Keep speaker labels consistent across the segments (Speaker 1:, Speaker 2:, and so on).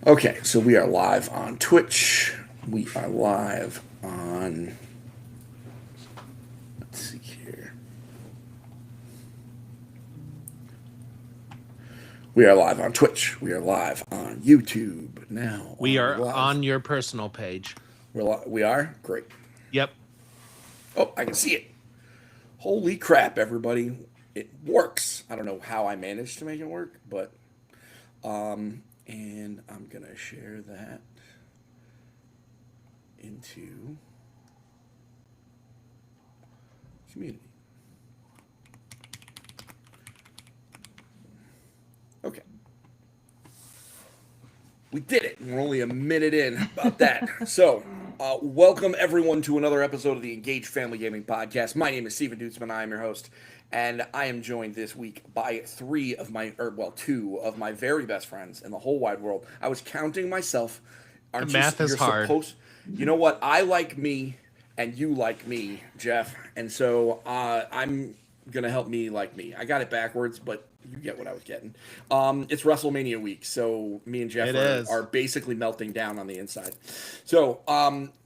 Speaker 1: Okay, so we are live on Twitch. We are live on. Let's see here. We are live on Twitch. We are live on YouTube now.
Speaker 2: We are
Speaker 1: live?
Speaker 2: on your personal page.
Speaker 1: We are? Great.
Speaker 2: Yep.
Speaker 1: Oh, I can see it. Holy crap, everybody. It works. I don't know how I managed to make it work, but and I'm going to share that into community. Okay. We did it. We're only a minute in about that. So, welcome everyone to another episode of the Engaged Family Gaming Podcast. My name is Steven Dutzman. I am your host, and I am joined this week by two of my very best friends in the whole wide world. I was counting myself.
Speaker 2: The math is hard.
Speaker 1: You know what? I like me, and you like me, Jeff, and so I'm gonna help me like me. I got it backwards, but you get what I was getting. It's WrestleMania week, so me and Jeff are basically melting down on the inside. So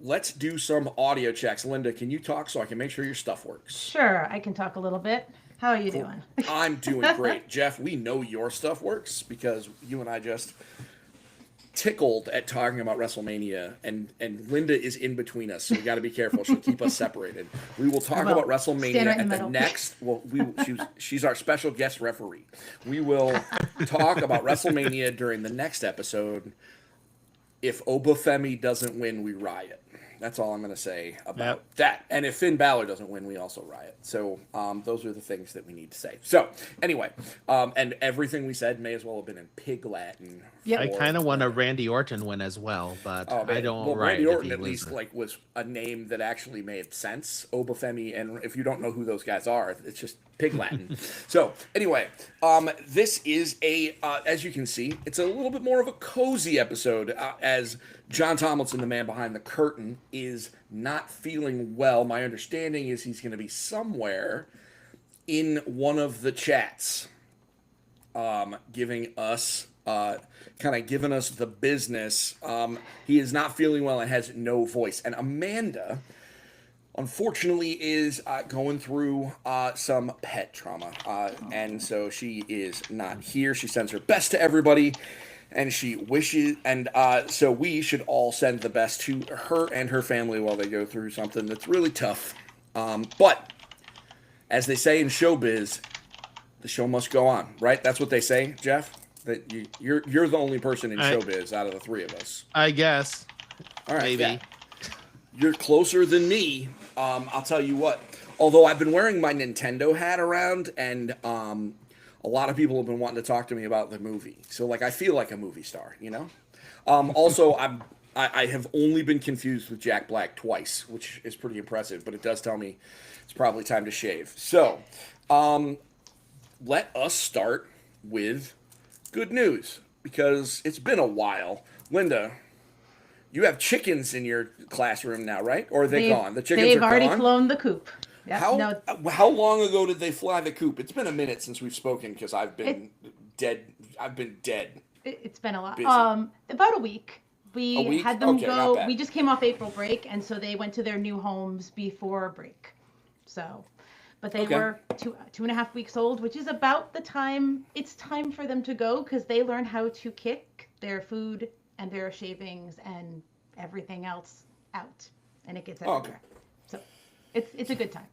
Speaker 1: let's do some audio checks. Linda, can you talk so I can make sure your stuff works?
Speaker 3: Sure, I can talk a little bit. How are you doing?
Speaker 1: I'm doing great. Jeff, we know your stuff works because you and I just tickled at talking about WrestleMania, and Linda is in between us, so we got to be careful. She'll keep us separated. We will talk about WrestleMania at the next. Well, she's our special guest referee. We will talk about WrestleMania during the next episode. If Obafemi doesn't win, we riot. That's all I'm going to say about that. And if Finn Balor doesn't win, we also riot. So those are the things that we need to say. So anyway, and everything we said may as well have been in pig Latin.
Speaker 3: Yep.
Speaker 2: I kind of want a Randy Orton win as well, but I don't riot.
Speaker 1: Randy Orton at
Speaker 2: loses.
Speaker 1: least was a name that actually made sense. Obafemi, and if you don't know who those guys are, it's just pig Latin. So anyway, this is as you can see, it's a little bit more of a cozy episode as John Tomlinson, the man behind the curtain, is not feeling well. My understanding is he's going to be somewhere in one of the chats, giving us the business. He is not feeling well and has no voice. And Amanda, unfortunately, is going through some pet trauma. And so she is not here. She sends her best to everybody. And she wishes, and so we should all send the best to her and her family while they go through something that's really tough. But as they say in showbiz, the show must go on, right? That's what they say, Jeff. That you're the only person in showbiz out of the three of us.
Speaker 2: I guess.
Speaker 1: All right,
Speaker 2: maybe.
Speaker 1: Yeah. You're closer than me. I'll tell you what. Although I've been wearing my Nintendo hat around, and a lot of people have been wanting to talk to me about the movie. So, I feel like a movie star, you know? Also, I have only been confused with Jack Black twice, which is pretty impressive, but it does tell me it's probably time to shave. So, let us start with good news, because it's been a while. Linda, you have chickens in your classroom now, right? Or are they gone? The chickens are gone?
Speaker 3: They've already flown the coop. Yep.
Speaker 1: How long ago did they fly the coop? It's been a minute since we've spoken because I've been dead. I've been dead.
Speaker 3: It's been a lot.
Speaker 1: Busy.
Speaker 3: About a week. We had them go. We just came off April break, and so they went to their new homes before break. So, but they were 2.5 weeks old, which is about the time. It's time for them to go because they learn how to kick their food and their shavings and everything else out, and it gets everywhere. Okay. So, it's a good time.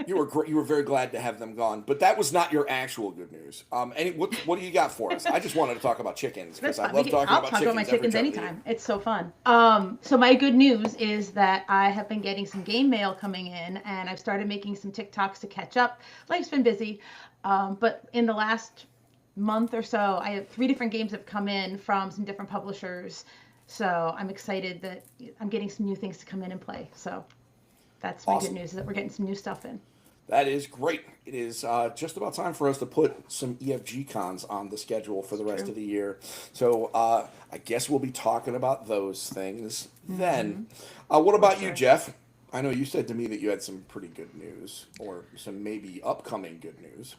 Speaker 1: You were very glad to have them gone, but that was not your actual good news. What do you got for us? I just wanted to talk about chickens because I love talking about chickens.
Speaker 3: I'll talk about my chickens anytime. It's so fun. So my good news is that I have been getting some game mail coming in, and I've started making some TikToks to catch up. Life's been busy, but in the last month or so, I have 3 different games have come in from some different publishers. So I'm excited that I'm getting some new things to come in and play. So that's my good news, is that we're getting some new stuff in.
Speaker 1: That is great. It is just about time for us to put some EFG cons on the schedule for the rest of the year. So I guess we'll be talking about those things then. What about you, Jeff? I know you said to me that you had some pretty good news, or some maybe upcoming good news.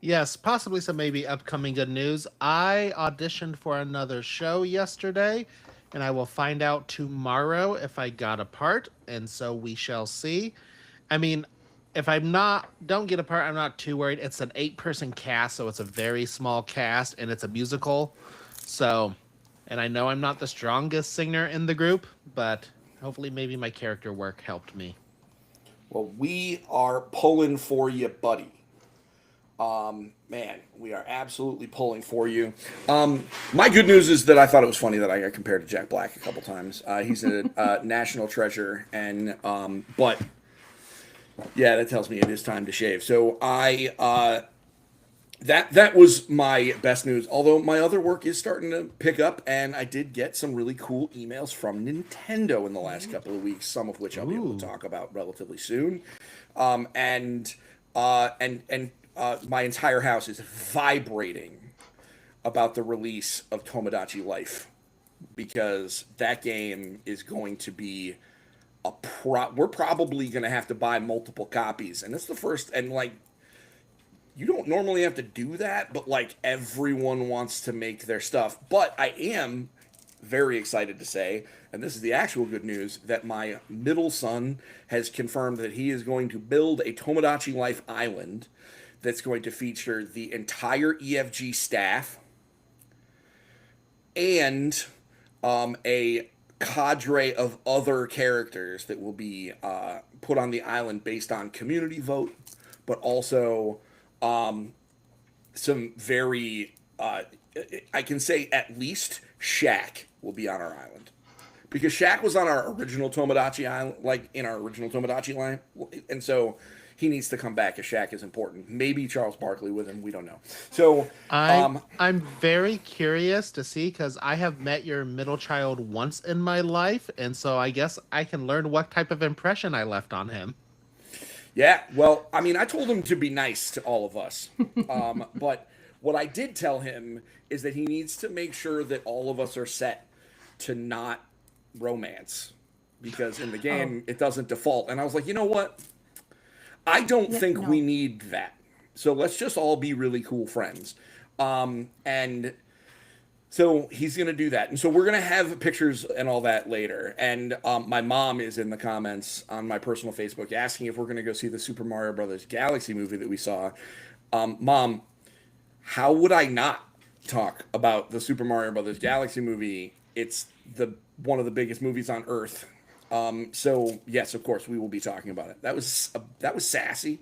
Speaker 2: Yes, possibly some maybe upcoming good news. I auditioned for another show yesterday, and I will find out tomorrow if I got a part, and so we shall see. I mean, if I'm not don't get a part, I'm not too worried. It's an 8-person cast, so it's a very small cast and it's a musical. So, and I know I'm not the strongest singer in the group, but hopefully maybe my character work helped me.
Speaker 1: Well, we are pulling for you, buddy. Man, we are absolutely pulling for you. My good news is that I thought it was funny that I got compared to Jack Black a couple times. He's a national treasure, and but yeah, that tells me it is time to shave. So that was my best news. Although my other work is starting to pick up, and I did get some really cool emails from Nintendo in the last couple of weeks, some of which I'll be able to
Speaker 2: Ooh.
Speaker 1: talk about relatively soon. And my entire house is vibrating about the release of Tomodachi Life because that game is going to be we're probably going to have to buy multiple copies, and it's the first, and like you don't normally have to do that, but like everyone wants to make their stuff. But I am very excited to say, and this is the actual good news, that my middle son has confirmed that he is going to build a Tomodachi Life island that's going to feature the entire EFG staff and a cadre of other characters that will be put on the island based on community vote, but also some very, I can say at least Shaq will be on our island. Because Shaq was on our original Tomodachi Island, like in our original Tomodachi line. And so he needs to come back as Shaq is important. Maybe Charles Barkley with him, we don't know. So,
Speaker 2: I'm very curious to see because I have met your middle child once in my life, and so I guess I can learn what type of impression I left on him.
Speaker 1: yeah, well, I mean, I told him to be nice to all of us. But what I did tell him is that he needs to make sure that all of us are set to not romance because in the
Speaker 3: Oh,
Speaker 1: game it doesn't default. And I was like, you know what? I don't
Speaker 3: yeah,
Speaker 1: think we
Speaker 3: no.
Speaker 1: need that. So let's just all be really cool friends. And so he's going to do that. And so we're going to have pictures and all that later. And my mom is in the comments on my personal Facebook asking if we're going to go see the Super Mario Brothers Galaxy movie that we saw. Mom, how would I not talk about the Super Mario Brothers Galaxy movie? It's the one of the biggest movies on Earth. So yes, of course, we will be talking about it. That was sassy,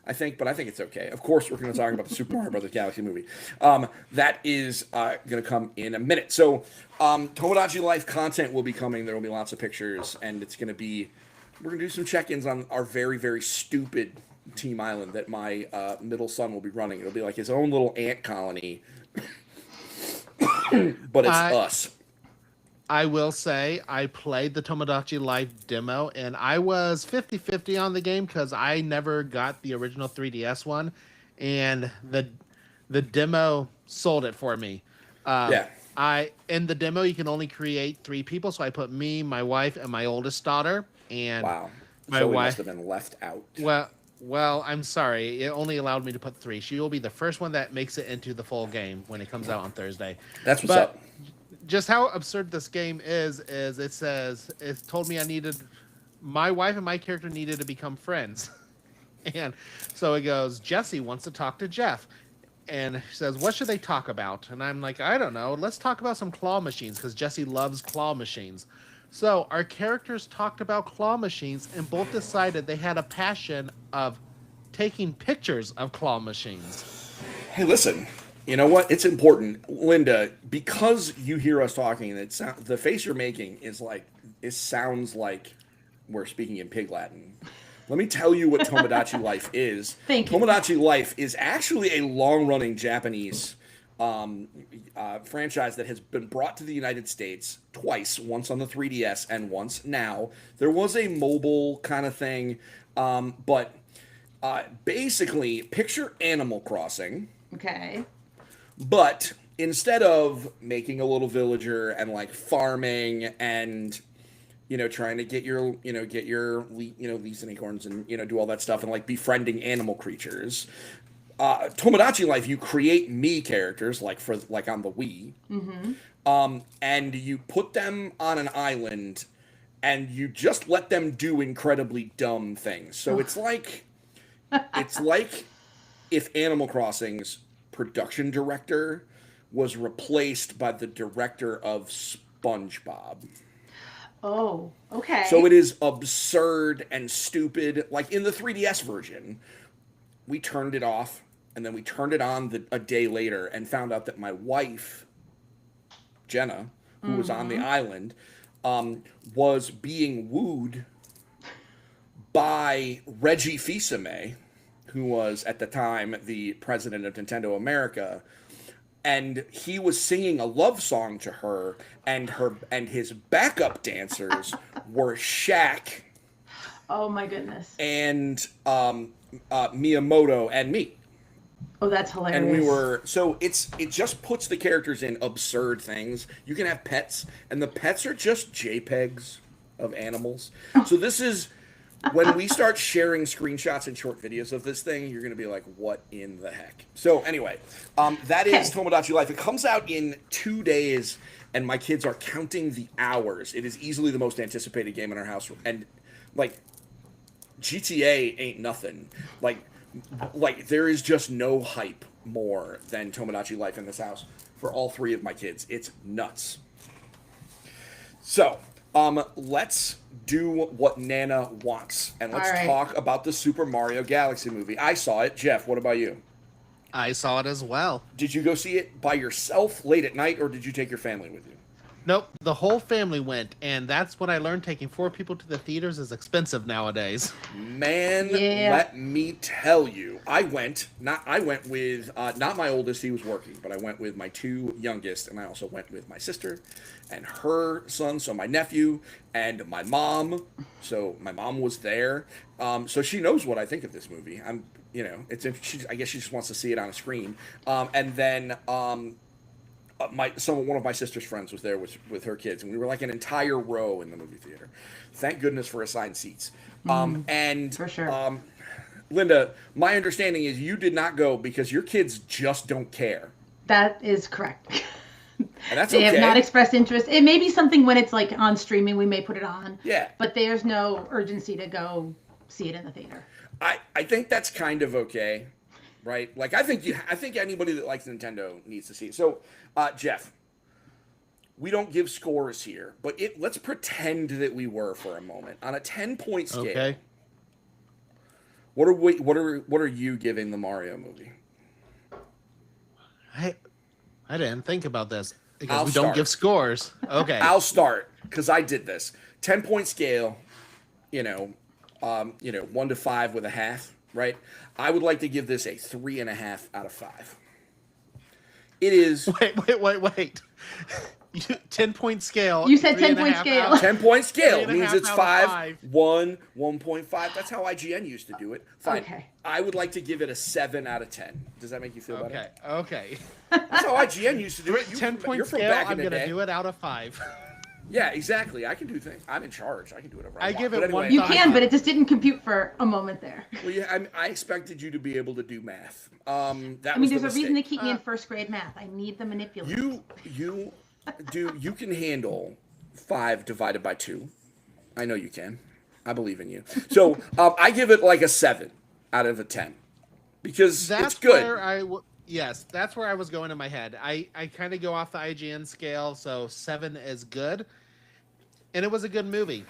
Speaker 1: I think, but I think it's okay. Of course, we're going to talk about the Super Mario Brothers Galaxy movie. That is going to come in a minute. So Tomodachi Life content will be coming. There will be lots of pictures, and it's going to be. We're going to do some check-ins on our very very stupid Team Island that my middle son will be running. It'll be like his own little ant colony, but it's
Speaker 2: I
Speaker 1: us.
Speaker 2: I will say I played the Tomodachi Life demo and I was 50-50 on the game because I never got the original 3DS one, and the demo sold it for me. Um,
Speaker 1: Yeah.
Speaker 2: I in the demo you can only create 3 people, so I put me, my wife, and my oldest daughter. And
Speaker 1: Wow.
Speaker 2: my
Speaker 1: Zoe must
Speaker 2: wife,
Speaker 1: have been left out.
Speaker 2: well, I'm sorry, it only allowed me to put 3. She will be the first one that makes it into the full game when it comes out on Thursday.
Speaker 1: That's what's
Speaker 2: But
Speaker 1: up.
Speaker 2: just how absurd this game is it says it told me I needed my wife and my character needed to become friends. And so it goes, Jesse wants to talk to Jeff. And she says, what should they talk about? And I'm like, I don't know. Let's talk about some claw machines because Jesse loves claw machines. So our characters talked about claw machines and both decided they had a passion of taking pictures of claw machines.
Speaker 1: Hey, listen. You know what? It's important, Linda, because you hear us talking. And the face you're making is like it sounds like we're speaking in Pig Latin. Let me tell you what Tomodachi Life is.
Speaker 3: Thank you.
Speaker 1: Tomodachi Life is actually a long-running Japanese franchise that has been brought to the United States twice, once on the 3DS and once now. There was a mobile kind of thing, but basically, picture Animal Crossing,
Speaker 3: Okay.
Speaker 1: but instead of making a little villager and like farming and trying to get your lease and acorns and do all that stuff and like befriending animal creatures, Tomodachi Life, you create me characters like on the Wii, and you put them on an island, and you just let them do incredibly dumb things. So it's like if Animal Crossing's production director was replaced by the director of SpongeBob.
Speaker 3: Oh, okay.
Speaker 1: So it is absurd and stupid. Like in the 3DS version, we turned it off and then we turned it on a day later and found out that my wife, Jenna, who was on the island, was being wooed by Reggie Fils-Aimé, who was at the time the president of Nintendo America, and he was singing a love song to her, and his backup dancers were Shaq
Speaker 3: Oh my goodness.
Speaker 1: and Miyamoto and me.
Speaker 3: Oh, that's hilarious.
Speaker 1: And we were it just puts the characters in absurd things. You can have pets, and the pets are just JPEGs of animals. So this is when we start sharing screenshots and short videos of this thing, you're gonna be like, what in the heck? So anyway, that is Tomodachi Life. It comes out in 2 days, and my kids are counting the hours. It is easily the most anticipated game in our house, and like GTA ain't nothing. Like there is just no hype more than Tomodachi Life in this house for all three of my kids. It's nuts. So, let's do what Nana wants, and let's
Speaker 3: All right.
Speaker 1: talk about the Super Mario Galaxy movie. I saw it. Jeff, what about you?
Speaker 2: I saw it as well.
Speaker 1: Did you go see it by yourself late at night, or did you take your family with you?
Speaker 2: Nope, the whole family went, and that's when I learned taking 4 people to the theaters is expensive nowadays.
Speaker 1: Man,
Speaker 3: Yeah.
Speaker 1: let me tell you. I went with not my oldest, he was working, but I went with my 2 youngest, and I also went with my sister and her son, so my nephew, and my mom. So my mom was there. So she knows what I think of this movie. I guess she just wants to see it on a screen. And then one of my sister's friends was there with her kids, and we were like an entire row in the movie theater. Thank goodness for assigned seats.
Speaker 3: For sure.
Speaker 1: Linda, my understanding is you did not go because your kids just don't care,
Speaker 3: That is correct.
Speaker 1: and that's
Speaker 3: They
Speaker 1: okay.
Speaker 3: have not expressed interest. It may be something when it's like on streaming, we may put it on.
Speaker 1: Yeah.
Speaker 3: But there's no urgency to go see it in the theater.
Speaker 1: I think that's kind of okay, right? Like I think anybody that likes Nintendo needs to see it. So, Jeff, we don't give scores here, but let's pretend that we were for a moment on a 10-point scale.
Speaker 2: Okay.
Speaker 1: What are you giving the Mario movie?
Speaker 2: I didn't think about this because
Speaker 1: I'll
Speaker 2: we don't
Speaker 1: start.
Speaker 2: give scores. Okay.
Speaker 1: I'll start because I did this 10-point scale. 1 to 5 with a half, right? I would like to give this a 3.5 out of 5. It is
Speaker 2: Wait. 10-point scale.
Speaker 3: You said 10-point
Speaker 2: 3.5
Speaker 3: scale.
Speaker 2: out.
Speaker 1: 10-point scale
Speaker 2: 3.5
Speaker 1: means it's
Speaker 2: out of
Speaker 1: 5,
Speaker 2: five.
Speaker 1: 1, 1.5. That's how IGN used to do it. Fine.
Speaker 3: Okay.
Speaker 1: I would like to give it a 7 out of 10. Does that make you feel better?
Speaker 2: Okay.
Speaker 1: That's how IGN used to do it.
Speaker 2: 10-point
Speaker 1: You're from
Speaker 2: scale,
Speaker 1: back in
Speaker 2: I'm
Speaker 1: the
Speaker 2: going to
Speaker 1: day.
Speaker 2: do it out of 5.
Speaker 1: Yeah, exactly. I can do things. I'm in charge. I can do whatever I
Speaker 2: I
Speaker 1: want.
Speaker 2: give
Speaker 1: But
Speaker 2: it
Speaker 1: anyway,
Speaker 2: one
Speaker 3: You
Speaker 2: thought.
Speaker 3: can, but it just didn't compute for a moment there.
Speaker 1: Well, yeah, I expected you to be able to do math. That
Speaker 3: I mean,
Speaker 1: was
Speaker 3: there's
Speaker 1: the
Speaker 3: a reason to
Speaker 1: mistake.
Speaker 3: keep me in first grade math. I need the manipulator.
Speaker 1: You can handle 5 divided by 2. I know you can. I believe in you. So I give it like a 7 out of a 10 because
Speaker 2: That's
Speaker 1: it's good.
Speaker 2: where yes, that's where I was going in my head. I kind of go off the IGN scale, so 7 is good. And it was a good movie.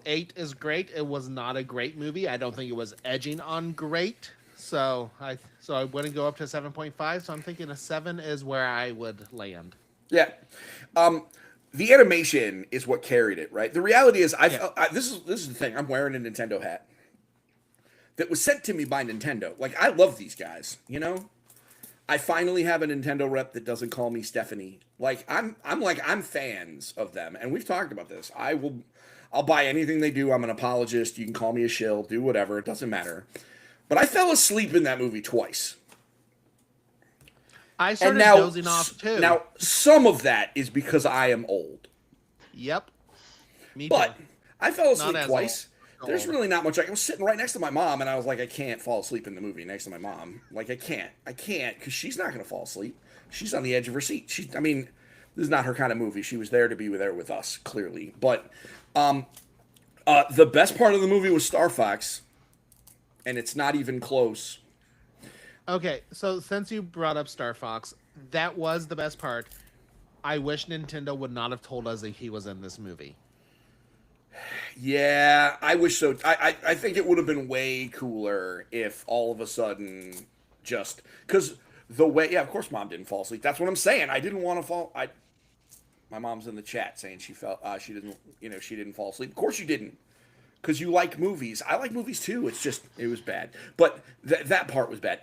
Speaker 2: 8 is great. It was not a great movie. I don't think it was edging on great. So I wouldn't go up to 7.5. So I'm thinking a 7 is where I would land.
Speaker 1: Yeah. The animation is what carried it, right? The reality is, this is the thing. I'm wearing a Nintendo hat that was sent to me by Nintendo. Like, I love these guys, you know? I finally have a Nintendo rep that doesn't call me Stephanie. Like, I'm fans of them, and we've talked about this. I'll buy anything they do. I'm an apologist. You can call me a shill, do whatever. It doesn't matter. But I fell asleep in that movie twice.
Speaker 2: I
Speaker 1: And
Speaker 2: started
Speaker 1: now,
Speaker 2: dozing off too.
Speaker 1: now some of that is because I am old.
Speaker 2: Yep. Me
Speaker 1: But
Speaker 2: too.
Speaker 1: I fell asleep
Speaker 2: Not as
Speaker 1: twice there's
Speaker 2: gold.
Speaker 1: really not much. I was sitting right next to my mom, and I was like, I can't fall asleep in the movie next to my mom. Like, I can't, because she's not gonna fall asleep. She's on the edge of her seat. I mean, this is not her kind of movie. She was there to be there with us, clearly. But the best part of the movie was Star Fox, and it's not even close.
Speaker 2: Okay, so since you brought up Star Fox, that was the best part. I wish Nintendo would not have told us that he was in this movie.
Speaker 1: Yeah, I wish so. I think it would have been way cooler if all of a sudden just because the way, yeah, of course, mom didn't fall asleep. That's what I'm saying. I didn't want to fall. My mom's in the chat saying she didn't, she didn't fall asleep. Of course you didn't, because you like movies. I like movies too. It's just it was bad, but that part was bad.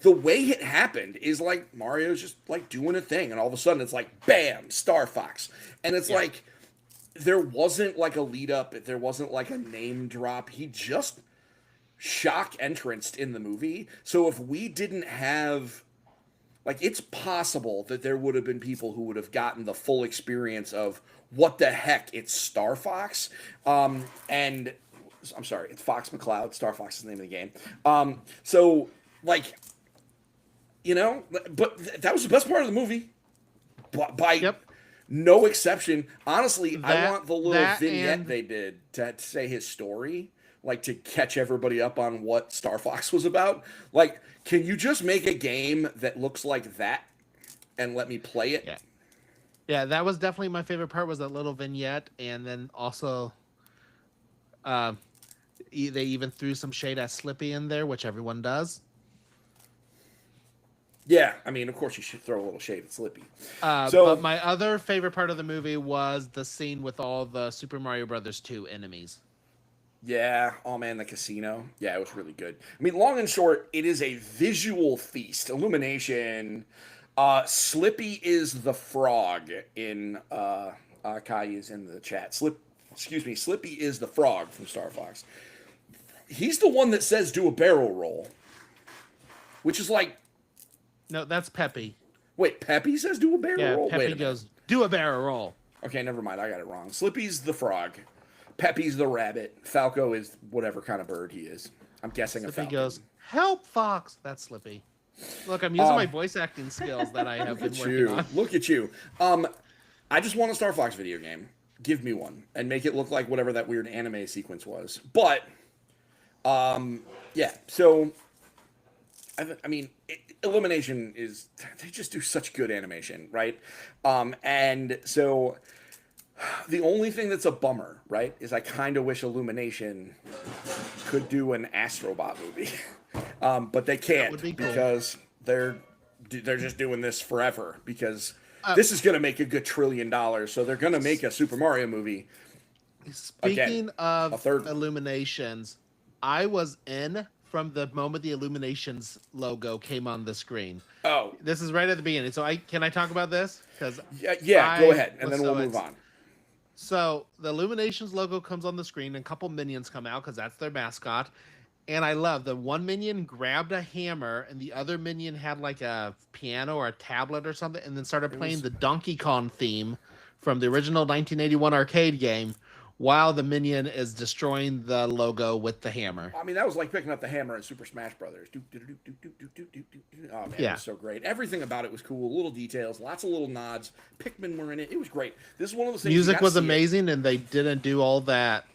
Speaker 1: The way it happened is like Mario's just like doing a thing, and all of a sudden it's like bam, Star Fox, and it's like there wasn't like a lead up. There wasn't like a name drop. He just shock entranced in the movie. So if we didn't have, like, it's possible that there would have been people who would have gotten the full experience of what the heck, it's Star Fox. And I'm sorry, it's Fox McCloud. Star Fox is the name of the game. So like, but that was the best part of the movie. By no exception. Honestly, I want the little vignette they did to say his story, like to catch everybody up on what Star Fox was about. Like, can you just make a game that looks like that and let me play it?
Speaker 2: Yeah, that was definitely my favorite part, was that little vignette, and then also they even threw some shade at Slippy in there, which everyone does.
Speaker 1: Yeah, I mean, of course you should throw a little shade at Slippy.
Speaker 2: But my other favorite part of the movie was the scene with all the Super Mario Brothers 2 enemies.
Speaker 1: Yeah, oh man, the casino. Yeah, it was really good. I mean, long and short, it is a visual feast. Illumination. Slippy is the frog in Kai is in the chat. Slippy is the frog from Star Fox. He's the one that says do a barrel roll, which is like,
Speaker 2: no, that's Peppy.
Speaker 1: Wait, Peppy says do a barrel roll?
Speaker 2: Peppy goes, do a barrel roll.
Speaker 1: Okay, never mind. I got it wrong. Slippy's the frog. Peppy's the rabbit. Falco is whatever kind of bird he is. I'm guessing a falcon.
Speaker 2: Slippy goes, help, Fox. That's Slippy. Look, I'm using my voice acting skills that I have been working on.
Speaker 1: Look at you. I just want a Star Fox video game. Give me one. And make it look like whatever that weird anime sequence was. But, yeah. So, I mean, Illumination is, they just do such good animation, right? And so the only thing that's a bummer, right, is I kind of wish Illumination could do an Astrobot movie. But they can't because they're just doing this forever because this is going to make a good $1 trillion. So they're going to make a Super Mario movie.
Speaker 2: Speaking of Illuminations, I was in from the moment the Illuminations logo came on the screen.
Speaker 1: Oh,
Speaker 2: this is right at the beginning. So can I talk about this? Because
Speaker 1: yeah, go ahead, and then we'll move on.
Speaker 2: So the Illuminations logo comes on the screen, and a couple minions come out because that's their mascot. And I love the one minion grabbed a hammer, and the other minion had like a piano or a tablet or something, and then started playing the Donkey Kong theme from the original 1981 arcade game, while the minion is destroying the logo with the hammer.
Speaker 1: I mean, that was like picking up the hammer in Super Smash Brothers. Oh man, it was so great. Everything about it was cool. Little details, lots of little nods. Pikmin were in it. It was great. This is one of those things.
Speaker 2: Music was amazing, and they didn't do all that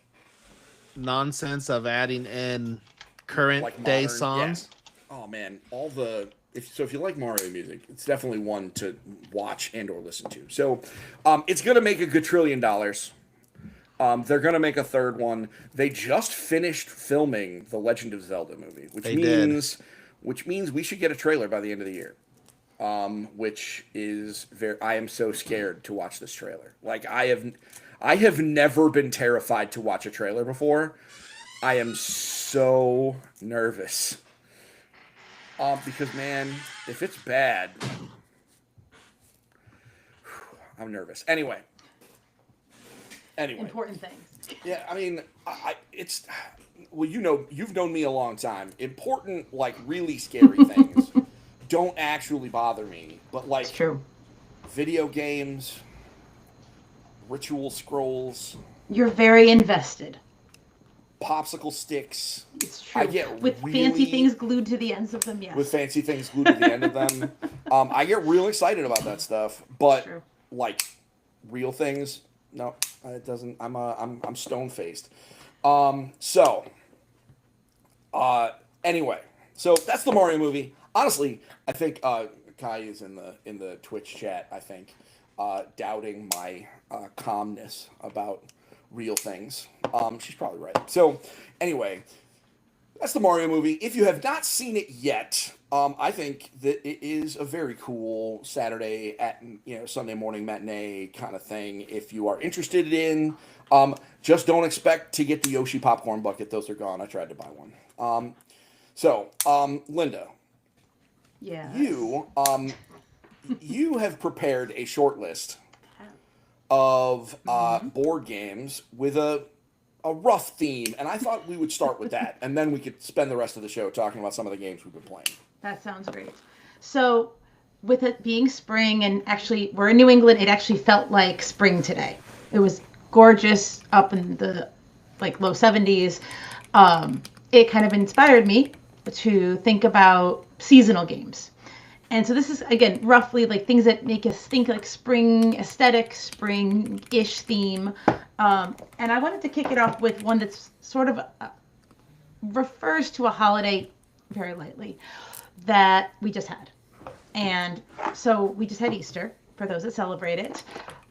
Speaker 2: nonsense of adding in current like day songs.
Speaker 1: Yeah. Oh man, if you like Mario music, it's definitely one to watch and or listen to. So, it's gonna make a good $1 trillion. They're going to make a third one. They just finished filming the Legend of Zelda movie, which means we should get a trailer by the end of the year. Which is I am so scared to watch this trailer. Like I have never been terrified to watch a trailer before. I am so nervous. Because man, if it's bad, I'm nervous. Anyway,
Speaker 3: important things.
Speaker 1: Yeah, I mean, it's well, you've known me a long time. Important, like really scary things don't actually bother me, but like
Speaker 3: it's true.
Speaker 1: Video games, ritual scrolls.
Speaker 3: You're very invested.
Speaker 1: popsicle sticks.
Speaker 3: It's true.
Speaker 1: I get
Speaker 3: with
Speaker 1: really,
Speaker 3: fancy things glued to the ends of them. Yes.
Speaker 1: With fancy things glued to the end of them. I get real excited about that stuff, but
Speaker 3: True.
Speaker 1: like real things, no, it doesn't. I'm stone faced. Anyway, so that's the Mario movie. Honestly, I think Kai is in the Twitch chat. I think doubting my calmness about real things. She's probably right. So anyway, that's the Mario movie. If you have not seen it yet, I think that it is a very cool Saturday Sunday morning matinee kind of thing. If you are interested in, just don't expect to get the Yoshi popcorn bucket. Those are gone. I tried to buy one. Linda,
Speaker 3: Yeah.
Speaker 1: you have prepared a short list of board games with a rough theme, and I thought we would start with that, and then we could spend the rest of the show talking about some of the games we've been playing.
Speaker 3: That sounds great. So, with it being spring, and actually we're in New England, it actually felt like spring today. It was gorgeous up in the low 70s. It kind of inspired me to think about seasonal games. And so this is, again, roughly like things that make us think like spring aesthetic, spring-ish theme. And I wanted to kick it off with one that's sort of refers to a holiday very lightly that we just had. And so we just had Easter, for those that celebrate it.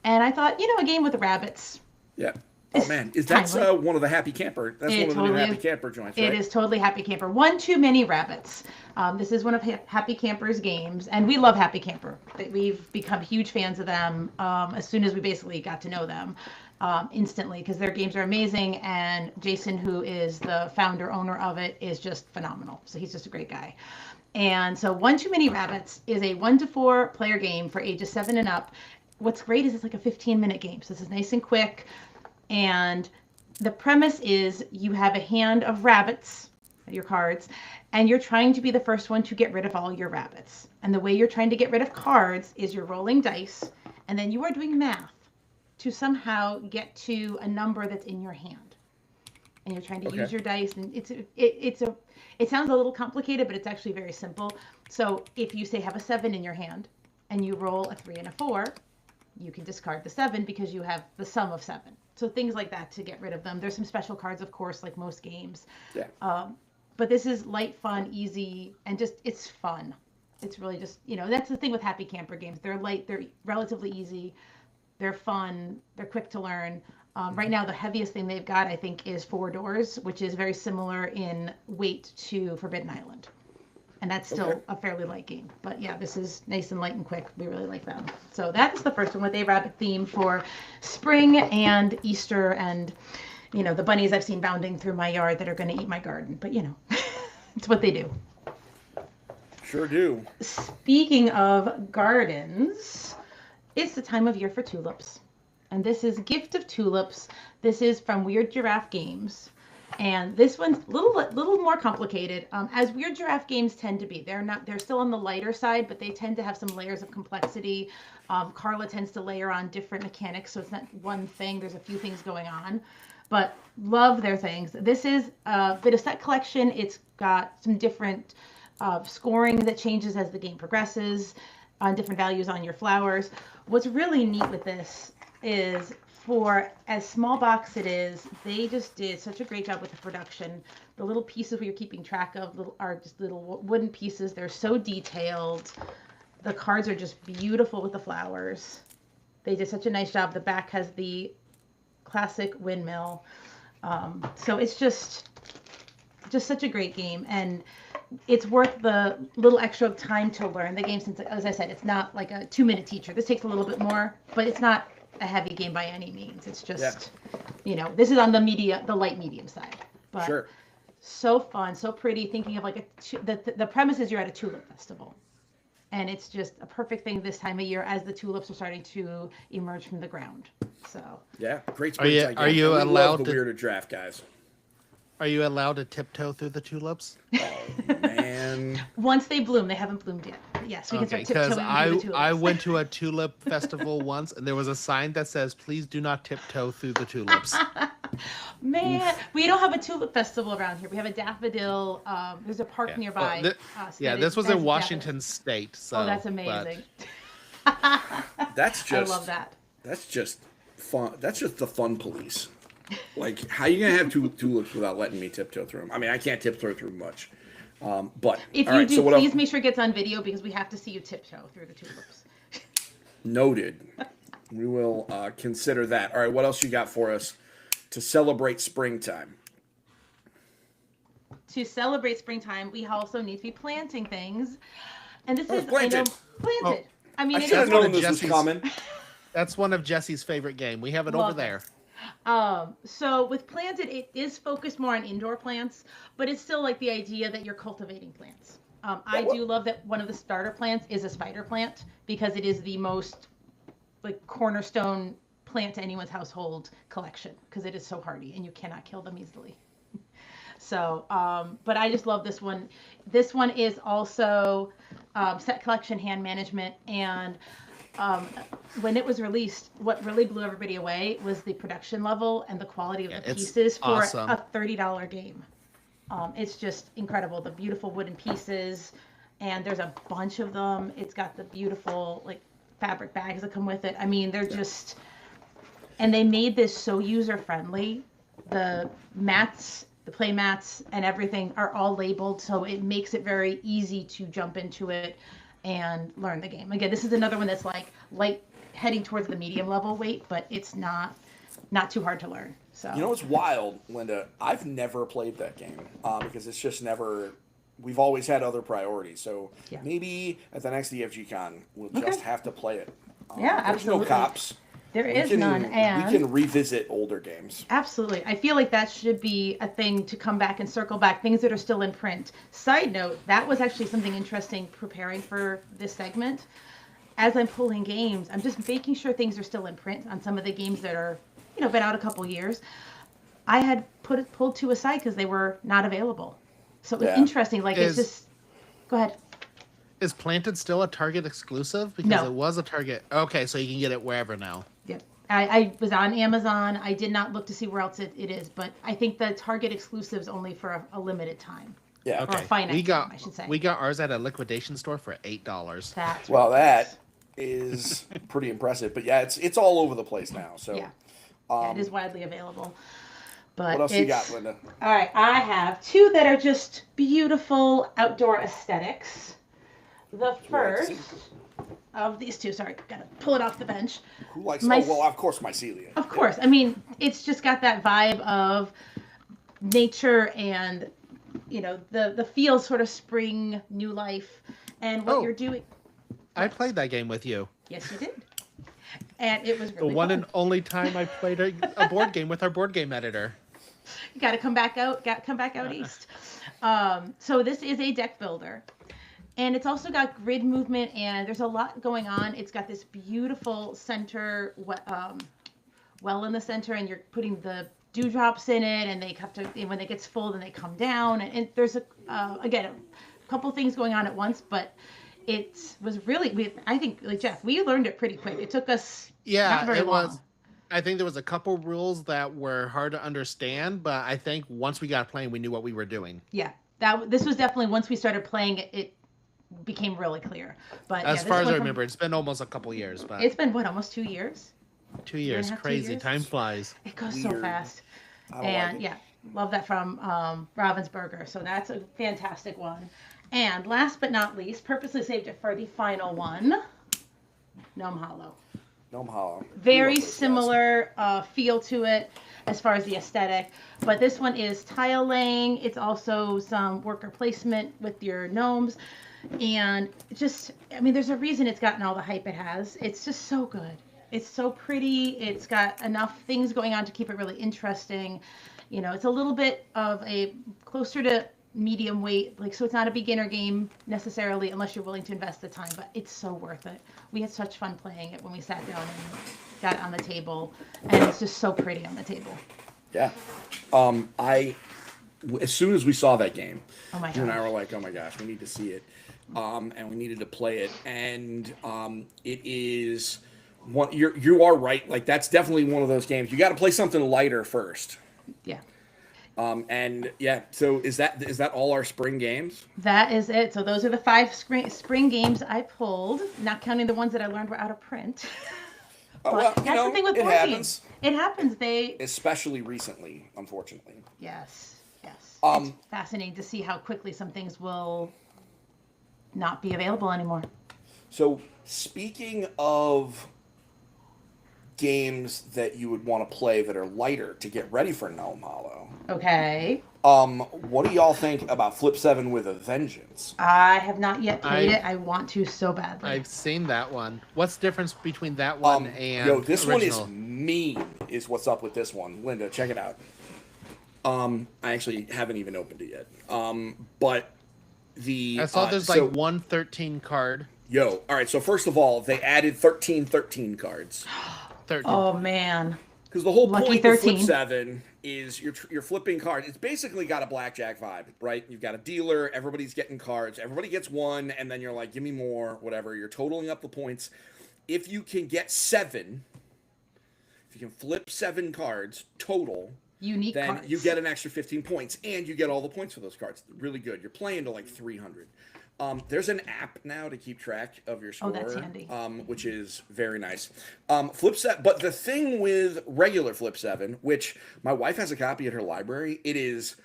Speaker 3: And I thought, a game with rabbits.
Speaker 1: Yeah. Oh man, that's
Speaker 3: timely.
Speaker 1: one of the Happy Camper? That's
Speaker 3: It
Speaker 1: one of the new
Speaker 3: totally
Speaker 1: Happy
Speaker 3: is.
Speaker 1: Camper joints, right?
Speaker 3: It is totally Happy Camper. One too many rabbits. This is one of Happy Camper's games, and we love Happy Camper. We've become huge fans of them as soon as we basically got to know them instantly, because their games are amazing, and Jason, who is the founder, owner of it, is just phenomenal. So he's just a great guy. And so One Too Many Rabbits is a 1 to 4 player game for ages 7 and up. What's great is it's like a 15-minute game, so this is nice and quick. And the premise is you have a hand of rabbits, your cards, and you're trying to be the first one to get rid of all your rabbits. And the way you're trying to get rid of cards is you're rolling dice, and then you are doing math to somehow get to a number that's in your hand. And you're trying to use your dice, and it sounds a little complicated, but it's actually very simple. So if you say have a 7 in your hand, and you roll a 3 and a 4, you can discard the 7 because you have the sum of 7. So things like that to get rid of them. There's some special cards, of course, like most games.
Speaker 1: Yeah.
Speaker 3: But this is light, fun, easy, and it's fun. It's really just, that's the thing with Happy Camper games. They're light, they're relatively easy, they're fun, they're quick to learn. Right now, the heaviest thing they've got, I think, is 4 Doors, which is very similar in weight to Forbidden Island. And that's still a fairly light game. But yeah, this is nice and light and quick. We really like them. So that's the first one with a rabbit theme for spring and Easter and, the bunnies I've seen bounding through my yard that are going to eat my garden. But, it's what they do.
Speaker 1: Sure do.
Speaker 3: Speaking of gardens, it's the time of year for tulips. And this is Gift of Tulips. This is from Weird Giraffe Games. And this one's a little more complicated, as Weird Giraffe games tend to be. They're still on the lighter side, but they tend to have some layers of complexity. Carla tends to layer on different mechanics, so it's not one thing. There's a few things going on, but love their things. This is a bit of set collection. It's got some different scoring that changes as the game progresses, on different values on your flowers. What's really neat with this is, for as small box it is, they just did such a great job with the production. The little pieces we are keeping track of are just little wooden pieces. They're so detailed. The cards are just beautiful with the flowers. They did such a nice job. The back has the classic windmill. So it's just such a great game. And it's worth the little extra time to learn the game, since, as I said, it's not like a 2-minute teacher. This takes a little bit more, but it's not a heavy game by any means. It's just, this is on the light medium side. But
Speaker 1: Sure.
Speaker 3: So fun, so pretty. Thinking of like the premise is you're at a tulip festival, and it's just a perfect thing this time of year as the tulips are starting to emerge from the ground. So
Speaker 1: Yeah, great.
Speaker 2: Are you
Speaker 1: We
Speaker 2: allowed
Speaker 1: love the
Speaker 2: to-
Speaker 1: Weird Giraffe guys?
Speaker 2: Are you allowed to tiptoe through the tulips?
Speaker 1: Oh man.
Speaker 3: once they bloom, they haven't bloomed yet. But yes, we can start
Speaker 2: Because
Speaker 3: tiptoeing through the tulips.
Speaker 2: I went to a tulip festival once, and there was a sign that says, "Please do not tiptoe through the tulips."
Speaker 3: Man, we don't have a tulip festival around here. We have a daffodil. There's a park
Speaker 2: Yeah.
Speaker 3: nearby.
Speaker 2: Well,
Speaker 3: that
Speaker 2: this was
Speaker 3: has
Speaker 2: in Washington
Speaker 3: daffodils.
Speaker 2: State. So,
Speaker 3: Oh, that's
Speaker 2: but-
Speaker 3: amazing.
Speaker 1: That's just.
Speaker 3: I love that.
Speaker 1: That's just fun. That's just the fun police. Like, how you gonna have two tulips without letting me tiptoe through them? I mean, I can't tiptoe through much. But
Speaker 3: If
Speaker 1: all
Speaker 3: you
Speaker 1: right,
Speaker 3: do,
Speaker 1: so what
Speaker 3: please
Speaker 1: else?
Speaker 3: make sure it gets on video because we have to see you tiptoe through the tulips.
Speaker 1: Noted. We will consider that. All right, what else you got for us to celebrate springtime?
Speaker 3: To celebrate springtime, we also need to be planting things. And this
Speaker 1: Oh,
Speaker 3: is
Speaker 1: planted.
Speaker 3: planted. I mean,
Speaker 1: I
Speaker 3: it
Speaker 1: should have
Speaker 3: is
Speaker 2: one
Speaker 1: known
Speaker 2: of
Speaker 1: this was
Speaker 2: Jesse's-
Speaker 1: coming.
Speaker 2: That's one of Jesse's favorite game. We have it over
Speaker 3: Love
Speaker 2: there.
Speaker 3: it. So with planted, it is focused more on indoor plants, but it's still like the idea that you're cultivating plants. I do love that one of the starter plants is a spider plant because it is the most like cornerstone plant to anyone's household collection because it is so hardy and you cannot kill them easily. So, but I just love this one. This one is also set collection, hand management, and when it was released, what really blew everybody away was the production level and the quality of
Speaker 2: Yeah,
Speaker 3: the
Speaker 2: it's
Speaker 3: pieces for
Speaker 2: awesome.
Speaker 3: a $30 game. It's just incredible. The beautiful wooden pieces, and there's a bunch of them. It's got the beautiful like fabric bags that come with it. I mean, they're just, and they made this so user friendly. The mats, the play mats, and everything are all labeled, so it makes it very easy to jump into it and learn the game. Again, this is another one that's like light, heading towards the medium level weight, but it's not too hard to learn. So
Speaker 1: You know what's wild, Linda? I've never played that game because it's just never. We've always had other priorities. So
Speaker 3: Yeah.
Speaker 1: maybe at the next EFG Con, we'll
Speaker 3: Okay.
Speaker 1: just have to play it.
Speaker 3: Yeah,
Speaker 1: there's
Speaker 3: absolutely.
Speaker 1: no cops.
Speaker 3: there is none, and
Speaker 1: we can revisit older games.
Speaker 3: absolutely. I feel like that should be a thing to come back and circle back, things that are still in print. Side note, that was actually something interesting preparing for this segment. As I'm pulling games, I'm just making sure things are still in print on some of the games that are, been out a couple years. I had pulled two aside because they were not available. So it was
Speaker 1: Yeah.
Speaker 3: interesting. Like, it's
Speaker 2: Is-
Speaker 3: just, go ahead.
Speaker 2: Is Planted still a Target exclusive? Because
Speaker 3: No.
Speaker 2: it was a Target. Okay, so you can get it wherever now.
Speaker 3: Yeah. I was on Amazon. I did not look to see where else it is, but I think the Target exclusive is only for a limited time.
Speaker 1: Yeah.
Speaker 3: Or a
Speaker 2: Okay.
Speaker 3: finite
Speaker 2: We got
Speaker 3: time, I should say.
Speaker 2: we got ours at a liquidation store for $8.
Speaker 3: That's
Speaker 1: Well,
Speaker 3: ridiculous.
Speaker 1: that is pretty impressive. But yeah, it's all over the place now. So
Speaker 3: Yeah. Yeah, it is widely available. But
Speaker 1: what else you
Speaker 3: it's-
Speaker 1: got, Linda?
Speaker 3: All right, I have two that are just beautiful outdoor aesthetics. The
Speaker 1: you like to
Speaker 3: first
Speaker 1: see?
Speaker 3: of these two, sorry, gotta pull it off the bench.
Speaker 1: Who likes?
Speaker 3: My-
Speaker 1: Well, of course, mycelia.
Speaker 3: Of course, I mean, it's just got that vibe of nature and, the feel sort of spring, new life, and what
Speaker 2: Oh.
Speaker 3: you're doing.
Speaker 2: I played that game with you.
Speaker 3: Yes, you did. And it was
Speaker 2: The
Speaker 3: really
Speaker 2: one
Speaker 3: fun.
Speaker 2: and only time I played a board game with our board game editor.
Speaker 3: You got to come back out. Come back out east. So this is a deck builder, and it's also got grid movement, and there's a lot going on. It's got this beautiful center, well in the center, and you're putting the dewdrops in it, and they have to. And when it gets full, then they come down, and there's again a couple things going on at once, but. It was really, I think, like Jeff, we learned it pretty quick. It took us
Speaker 2: Yeah,
Speaker 3: not very
Speaker 2: it
Speaker 3: long.
Speaker 2: was. I think there was a couple rules that were hard to understand, but I think once we got playing, we knew what we were doing.
Speaker 3: Yeah, this was definitely once we started playing it, it became really clear. But
Speaker 2: As
Speaker 3: yeah,
Speaker 2: far
Speaker 3: this
Speaker 2: as I
Speaker 3: went from-
Speaker 2: remember, it's been almost a couple years, but
Speaker 3: it's been what, almost 2 years?
Speaker 2: 2 years,
Speaker 3: half, 2
Speaker 2: crazy.
Speaker 3: years?
Speaker 2: Time flies.
Speaker 3: It goes so
Speaker 1: Weird.
Speaker 3: fast.
Speaker 1: I don't
Speaker 3: And
Speaker 1: like it.
Speaker 3: yeah, love that from Ravensburger. So that's a fantastic one. And last but not least, purposely saved it for the final one. Gnome Hollow.
Speaker 1: Gnome Hollow.
Speaker 3: Very
Speaker 1: We love those guys.
Speaker 3: similar feel to it as far as the aesthetic, but this one is tile laying. It's also some worker placement with your gnomes, and just, I mean, there's a reason it's gotten all the hype it has. It's just so good. It's so pretty. It's got enough things going on to keep it really interesting. It's a little bit of a closer to medium weight, like, so it's not a beginner game necessarily unless you're willing to invest the time, but it's so worth it. We had such fun playing it when we sat down and got it on the table, and it's just so pretty on the table.
Speaker 1: Yeah. As soon as we saw that game,
Speaker 3: Oh my
Speaker 1: you and I
Speaker 3: gosh.
Speaker 1: were like, "Oh my gosh, we need to see it," and we needed to play it. And it is one. You are right. Like, that's definitely one of those games. You got to play something lighter first.
Speaker 3: Yeah.
Speaker 1: And yeah, so is that all our spring games?
Speaker 3: That is it. So those are the 5 spring games I pulled, not counting the ones that I learned were out of print.
Speaker 1: Oh,
Speaker 3: But
Speaker 1: well,
Speaker 3: that's the thing with
Speaker 1: it
Speaker 3: board
Speaker 1: happens,
Speaker 3: games. It happens. They
Speaker 1: especially recently, unfortunately.
Speaker 3: Yes, yes. It's
Speaker 1: Um,
Speaker 3: fascinating to see how quickly some things will not be available anymore.
Speaker 1: so speaking of games that you would want to play that are lighter to get ready for Gnome Hollow,
Speaker 3: Okay.
Speaker 1: what do y'all think about Flip 7 with a Vengeance?
Speaker 3: I have not yet played
Speaker 2: I've-
Speaker 3: it. I want to so badly.
Speaker 2: I've seen that one. What's the difference between that one and
Speaker 1: Yo, this
Speaker 2: original?
Speaker 1: one is mean, is what's up with this one. Linda, check it out. I actually haven't even opened it yet. But the
Speaker 2: I saw there's
Speaker 1: so,
Speaker 2: like 113 card.
Speaker 1: Yo, all right. So first of all, they added 13 cards
Speaker 2: 13.
Speaker 3: Oh man.
Speaker 1: because the whole
Speaker 3: Lucky
Speaker 1: point of Flip
Speaker 3: 13.
Speaker 1: 7 is you're flipping cards. It's basically got a blackjack vibe, right? You've got a dealer. Everybody's getting cards. Everybody gets one, and then you're like, give me more, whatever. You're totaling up the points. If you can get 7, if you can flip 7 cards total,
Speaker 3: Unique
Speaker 1: then
Speaker 3: cards.
Speaker 1: you get an extra 15 points, and you get all the points for those cards. Really good. You're playing to like 300. There's an app now to keep track of your score,
Speaker 3: Oh, that's handy.
Speaker 1: which is very nice. Flip 7, but the thing with regular Flip 7, which my wife has a copy at her library, it is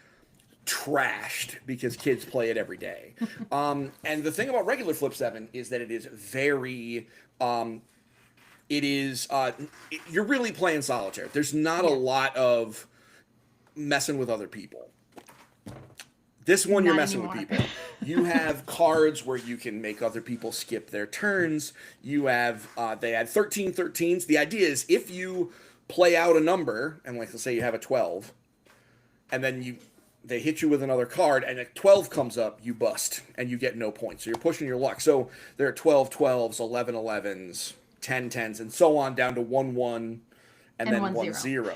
Speaker 1: trashed because kids play it every day. And the thing about regular Flip 7 is that it is very you're really playing solitaire. There's not a lot of messing with other people. This one, you're
Speaker 3: Not
Speaker 1: messing
Speaker 3: anymore.
Speaker 1: with people. You have cards where you can make other people skip their turns. You have, they had 13 13s. The idea is if you play out a number, and like let's say you have a 12, and then they hit you with another card, and a 12 comes up, you bust, and you get no points. So you're pushing your luck. So there are 12 12s, 11 11s, 10 10s, and so on down to 1 1, and then 1 0.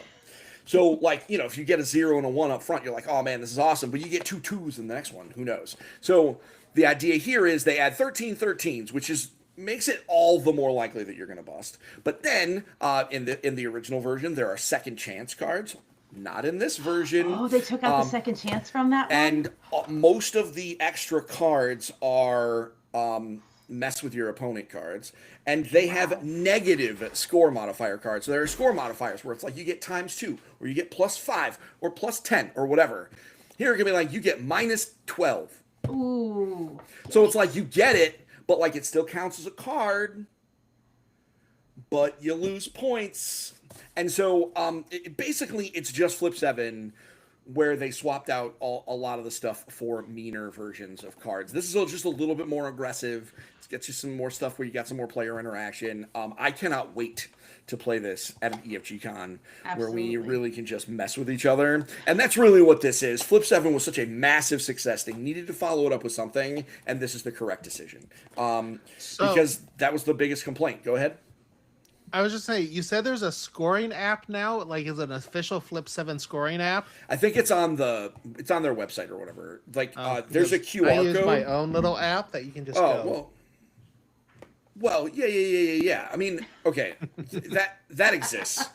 Speaker 1: So, like, if you get a 0 and a 1 up front, you're like, oh man, this is awesome. But you get 2 2s in the next one. Who knows? So, the idea here is they add 13 13s, which makes it all the more likely that you're going to bust. But then, in the original version, there are second chance cards. Not in this version.
Speaker 3: Oh, they took out the second chance from that one?
Speaker 1: And most of the extra cards are mess with your opponent cards, and they have negative score modifier cards. So there are score modifiers where it's like you get ×2, or you get +5, or +10, or whatever. Here it can be like you get -12.
Speaker 3: Ooh.
Speaker 1: So it's like you get it, but like it still counts as a card, but you lose points. And so basically it's just Flip 7 where they swapped out a lot of the stuff for meaner versions of cards. This is just a little bit more aggressive. It gets you some more stuff where you got some more player interaction. I cannot wait to play this at an EFG Con where we really can just mess with each other. And that's really what this is. Flip 7 was such a massive success. They needed to follow it up with something, and this is the correct decision. Because that was the biggest complaint. Go ahead.
Speaker 2: I was just saying, you said there's a scoring app now. Like, is it an official Flip 7 scoring app?
Speaker 1: I think it's on their website or whatever. Like, there's a QR
Speaker 2: I use
Speaker 1: code.
Speaker 2: my own little app that you can just go.
Speaker 1: Well, yeah. I mean, okay, that exists.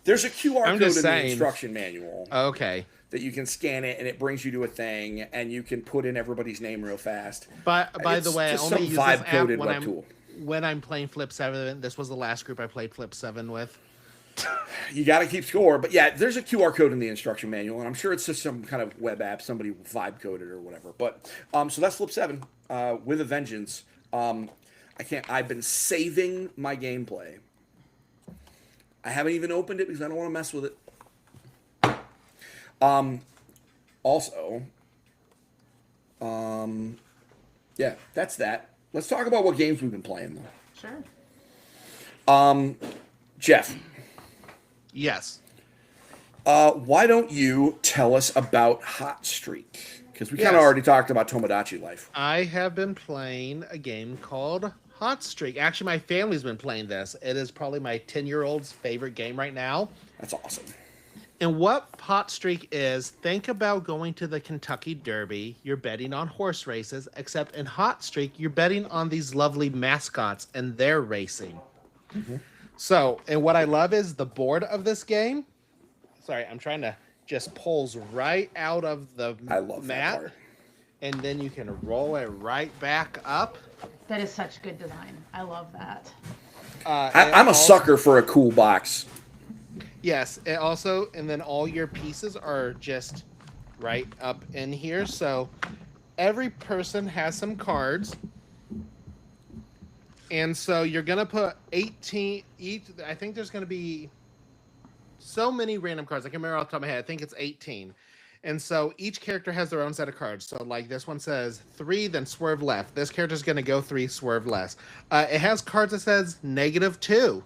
Speaker 1: There's a QR code in the instruction manual.
Speaker 2: Okay.
Speaker 1: That you can scan it and it brings you to a thing, and you can put in everybody's name real fast.
Speaker 2: But by the way, I
Speaker 1: just
Speaker 2: only
Speaker 1: some
Speaker 2: use this app
Speaker 1: vibe-coded
Speaker 2: when
Speaker 1: web tool.
Speaker 2: when I'm playing Flip 7. This was the last group I played Flip 7 with.
Speaker 1: You got to keep score, but yeah, there's a QR code in the instruction manual, and I'm sure it's just some kind of web app, somebody vibe coded or whatever. But so that's Flip 7 with a vengeance. I've been saving my gameplay. I haven't even opened it because I don't want to mess with it. Yeah, that's that. Let's talk about what games we've been playing though.
Speaker 3: Sure.
Speaker 1: Jeff.
Speaker 2: Yes.
Speaker 1: Why don't you tell us about Hot Streak? Because we kind of already talked about Tomodachi Life.
Speaker 2: I have been playing a game called Hot Streak. Actually, my family's been playing this. It is probably my 10-year-old's favorite game right now.
Speaker 1: That's awesome.
Speaker 2: And what Hot Streak is, think about going to the Kentucky Derby. You're betting on horse races, except in Hot Streak, you're betting on these lovely mascots and their racing. Mm-hmm. So, and what I love is the board of this game. Sorry, I'm trying to just pulls right out of the
Speaker 1: I love that
Speaker 2: mat,
Speaker 1: part.
Speaker 2: and then you can roll it right back up.
Speaker 3: That is such good design. I love that.
Speaker 1: I'm a sucker for a cool box.
Speaker 2: Yes, it also, and then all your pieces are just right up in here. So every person has some cards. And so you're going to put 18 each. I think there's going to be so many random cards. I can remember off the top of my head. I think it's 18. And so each character has their own set of cards. So like this one says 3, then swerve left. This character's going to go 3, swerve less. It has cards that says -2.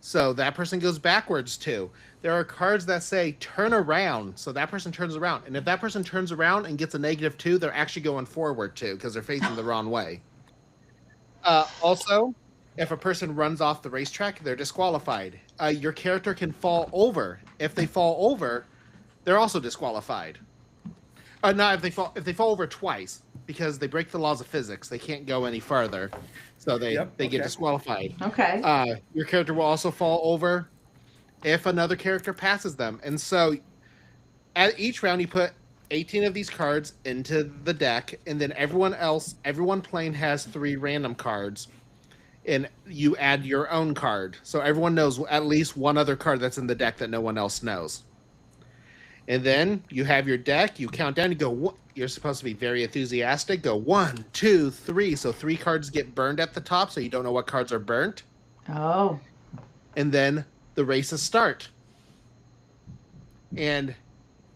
Speaker 2: So that person goes backwards 2. There are cards that say turn around. So that person turns around. And if that person turns around and gets a -2, they're actually going forward 2 because they're facing the wrong way. Also, if a person runs off the racetrack, they're disqualified. Your character can fall over. If they fall over, they're also disqualified. Not if they fall over twice because they break the laws of physics. They can't go any further, so they get disqualified.
Speaker 3: Okay.
Speaker 2: Your character will also fall over if another character passes them. And so, at each round, you put 18 of these cards into the deck, and then everyone playing has 3 random cards, and you add your own card. So everyone knows at least one other card that's in the deck that no one else knows. And then you have your deck, you count down, you go, you're supposed to be very enthusiastic, go 1, 2, 3. So 3 cards get burned at the top, so you don't know what cards are burnt.
Speaker 3: Oh.
Speaker 2: And then the races start. And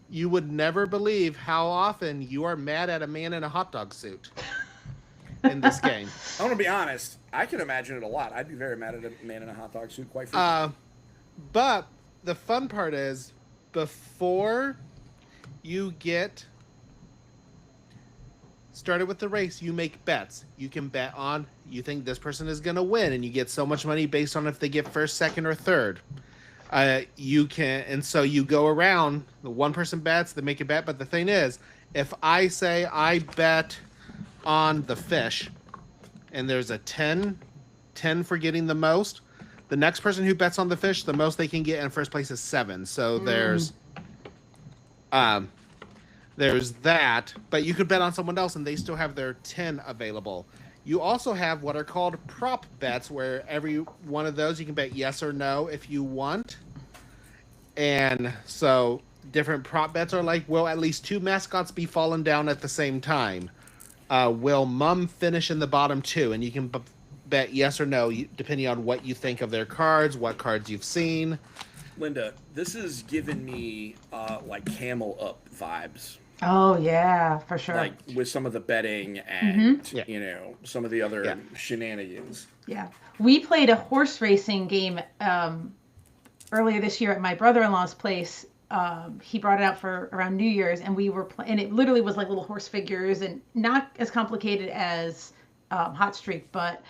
Speaker 2: you would never believe how often you are mad at a man in a hot dog suit in this game.
Speaker 1: I'm gonna be honest. I can imagine it a lot. I'd be very mad at a man in a hot dog suit, quite frequently.
Speaker 2: But the fun part is, before you get started with the race, you make bets. You can bet on, you think this person is going to win, and you get so much money based on if they get first, second, or third. You can, and so you go around, the one person bets, they make a bet, but the thing is, if I say I bet on the fish, and there's a 10 for getting the most, the next person who bets on the fish, the most they can get in first place is 7. So there's that, but you could bet on someone else and they still have their 10 available. You also have what are called prop bets, where every one of those you can bet yes or no if you want. And so different prop bets are like, will at least 2 mascots be falling down at the same time? Will Mum finish in the bottom 2? And you can bet yes or no, depending on what you think of their cards, what cards you've seen.
Speaker 1: Linda, this is giving me like Camel Up vibes.
Speaker 3: Oh yeah, for sure.
Speaker 1: Like with some of the betting and
Speaker 2: Yeah.
Speaker 1: some of the other shenanigans.
Speaker 3: Yeah, we played a horse racing game earlier this year at my brother-in-law's place. He brought it out for around New Year's, and we were and it literally was like little horse figures and not as complicated as Hot Streak, but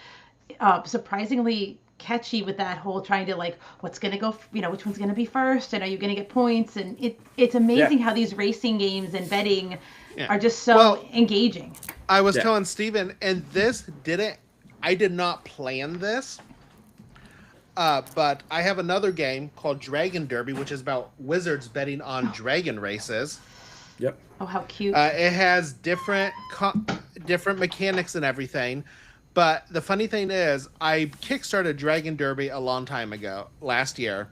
Speaker 3: surprisingly catchy with that whole trying to like what's gonna go, which one's gonna be first, and are you gonna get points? And it's amazing how these racing games and betting are just so engaging.
Speaker 2: I was telling Steven, and I did not plan this, but I have another game called Dragon Derby, which is about wizards betting on dragon races.
Speaker 1: Yep.
Speaker 3: Oh, how cute.
Speaker 2: It has different mechanics and everything. But the funny thing is, I kickstarted Dragon Derby a long time ago, last year.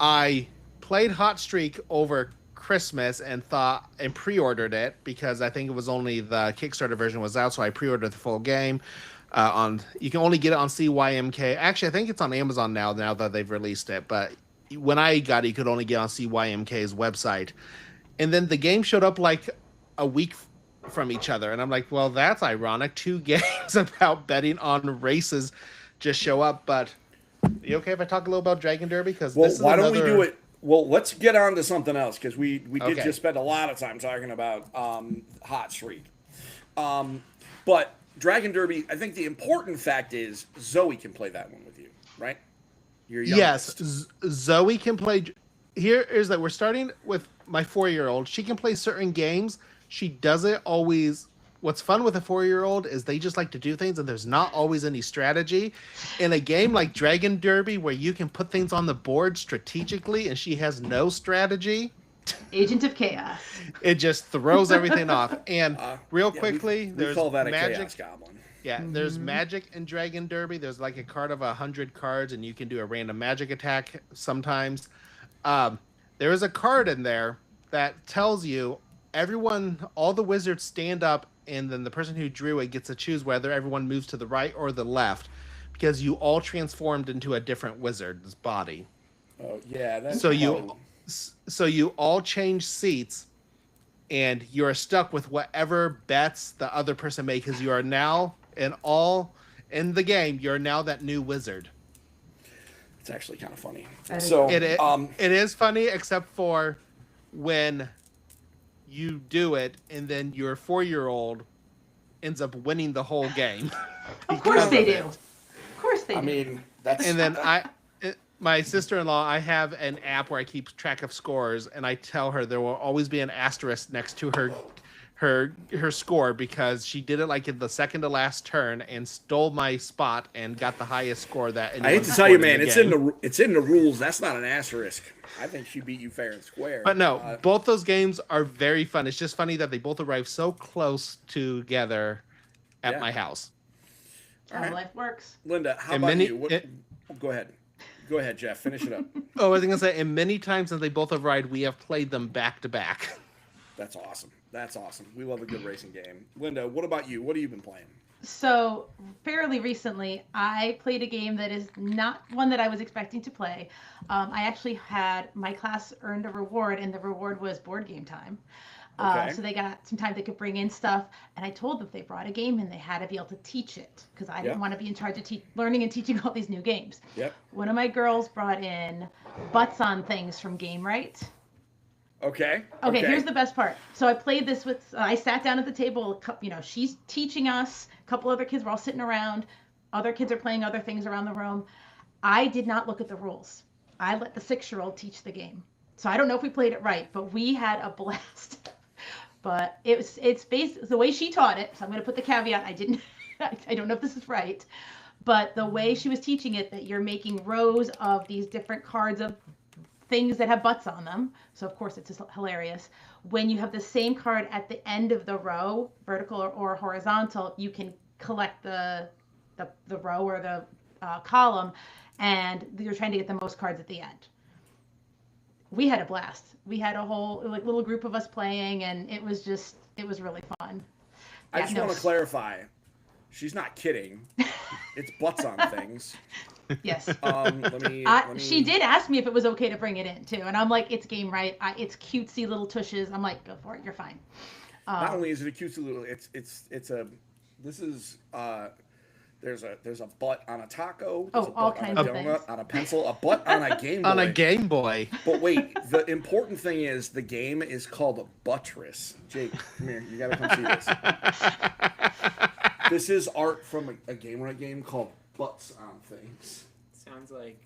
Speaker 2: I played Hot Streak over Christmas and pre-ordered it because I think it was only the Kickstarter version was out, so I pre-ordered the full game. You can only get it on CYMK. Actually, I think it's on Amazon now that they've released it. But when I got it, you could only get it on CYMK's website. And then the game showed up like a week from each other, and I'm like, well, that's ironic. 2 games about betting on races just show up. But are you okay if I talk a little about Dragon Derby? Because
Speaker 1: Why don't we do it? Well, let's get on to something else, because we did just spend a lot of time talking about Hot Streak. But Dragon Derby, I think the important fact is Zoe can play that one with you, right? Your youngest.
Speaker 2: Yes, Zoe can play. Here is that we're starting with my 4-year-old. She can play certain games. She doesn't always. What's fun with a 4-year-old is they just like to do things, and there's not always any strategy. In a game like Dragon Derby, where you can put things on the board strategically, and she has no strategy,
Speaker 3: Agent of Chaos.
Speaker 2: It just throws everything off. And real
Speaker 1: Yeah,
Speaker 2: quickly,
Speaker 1: we
Speaker 2: there's
Speaker 1: call that a
Speaker 2: magic.
Speaker 1: chaos goblin.
Speaker 2: Yeah,
Speaker 3: Mm-hmm.
Speaker 2: there's magic and Dragon Derby. There's like a card of 100 cards, and you can do a random magic attack sometimes. There is a card in there that tells you all the wizards stand up, and then the person who drew it gets to choose whether everyone moves to the right or the left, because you all transformed into a different wizard's body.
Speaker 1: Oh yeah, that's
Speaker 2: So you all change seats, and you're stuck with whatever bets the other person made, because you are now in the game. You're now that new wizard.
Speaker 1: It's actually kind of funny.
Speaker 3: That is-
Speaker 1: So
Speaker 2: It is funny, except for when you do it, and then your 4-year-old ends up winning the whole game.
Speaker 3: Of course they do.
Speaker 1: it.
Speaker 3: Of course they do.
Speaker 1: I mean, that's
Speaker 2: And then my sister-in-law, I have an app where I keep track of scores, and I tell her there will always be an asterisk next to her score, because she did it like in the second to last turn and stole my spot and got the highest score that
Speaker 1: I hate
Speaker 2: anyone
Speaker 1: to tell you,
Speaker 2: scored
Speaker 1: man,
Speaker 2: the
Speaker 1: it's
Speaker 2: game.
Speaker 1: in the rules. That's not an asterisk. I think she beat you fair and square.
Speaker 2: But no, both those games are very fun. It's just funny that they both arrive so close together at
Speaker 1: Yeah.
Speaker 2: my house.
Speaker 3: How life works.
Speaker 1: Linda, how
Speaker 2: And
Speaker 1: about
Speaker 2: many-
Speaker 1: you? Go ahead. Go ahead, Jeff. Finish it up.
Speaker 2: Oh, I was gonna say, and many times that they both arrived, we have played them back to back.
Speaker 1: That's awesome. That's awesome. We love a good racing game. Linda, what about you? What have you been playing?
Speaker 3: So, fairly recently, I played a game that is not one that I was expecting to play. I actually had my class earned a reward, and the reward was board game time.
Speaker 1: Okay.
Speaker 3: So they got some time they could bring in stuff, and I told them if they brought a game in, they had to be able to teach it, because I didn't
Speaker 1: Yeah.
Speaker 3: want to be in charge of learning and teaching all these new games.
Speaker 1: Yep.
Speaker 3: One of my girls brought in Butts on Things from Game Right.
Speaker 1: Okay.
Speaker 3: Okay, here's the best part. So I played this with, I sat down at the table, she's teaching us, a couple other kids were all sitting around, other kids are playing other things around the room. I did not look at the rules. I let the 6-year-old teach the game. So I don't know if we played it right, but we had a blast. But it's based, the way she taught it, so I'm going to put the caveat, I don't know if this is right, but the way she was teaching it, that you're making rows of these different cards of things that have butts on them. So of course it's just hilarious. When you have the same card at the end of the row, vertical or horizontal, you can collect the row or the column, and you're trying to get the most cards at the end. We had a blast. We had a whole little group of us playing, and it was really fun.
Speaker 1: I
Speaker 3: Yeah,
Speaker 1: just
Speaker 3: no,
Speaker 1: want to clarify. She's not kidding. It's butts on things.
Speaker 3: Yes.
Speaker 1: Let me.
Speaker 3: She did ask me if it was okay to bring it in too, and I'm like, it's Game Right. It's cutesy little tushes. I'm like, go for it. You're fine.
Speaker 1: Not only is it a cute little, there's a butt on a taco. There's a
Speaker 3: all
Speaker 1: butt on
Speaker 3: kinds
Speaker 1: a
Speaker 3: of
Speaker 1: donut,
Speaker 3: things.
Speaker 1: on a pencil, a butt on a Game Boy.
Speaker 2: On a Game Boy.
Speaker 1: But wait, the important thing is the game is called Buttress. Jake, come here. You gotta come see this. This is art from a Game Right game called Butts on Things.
Speaker 4: Sounds like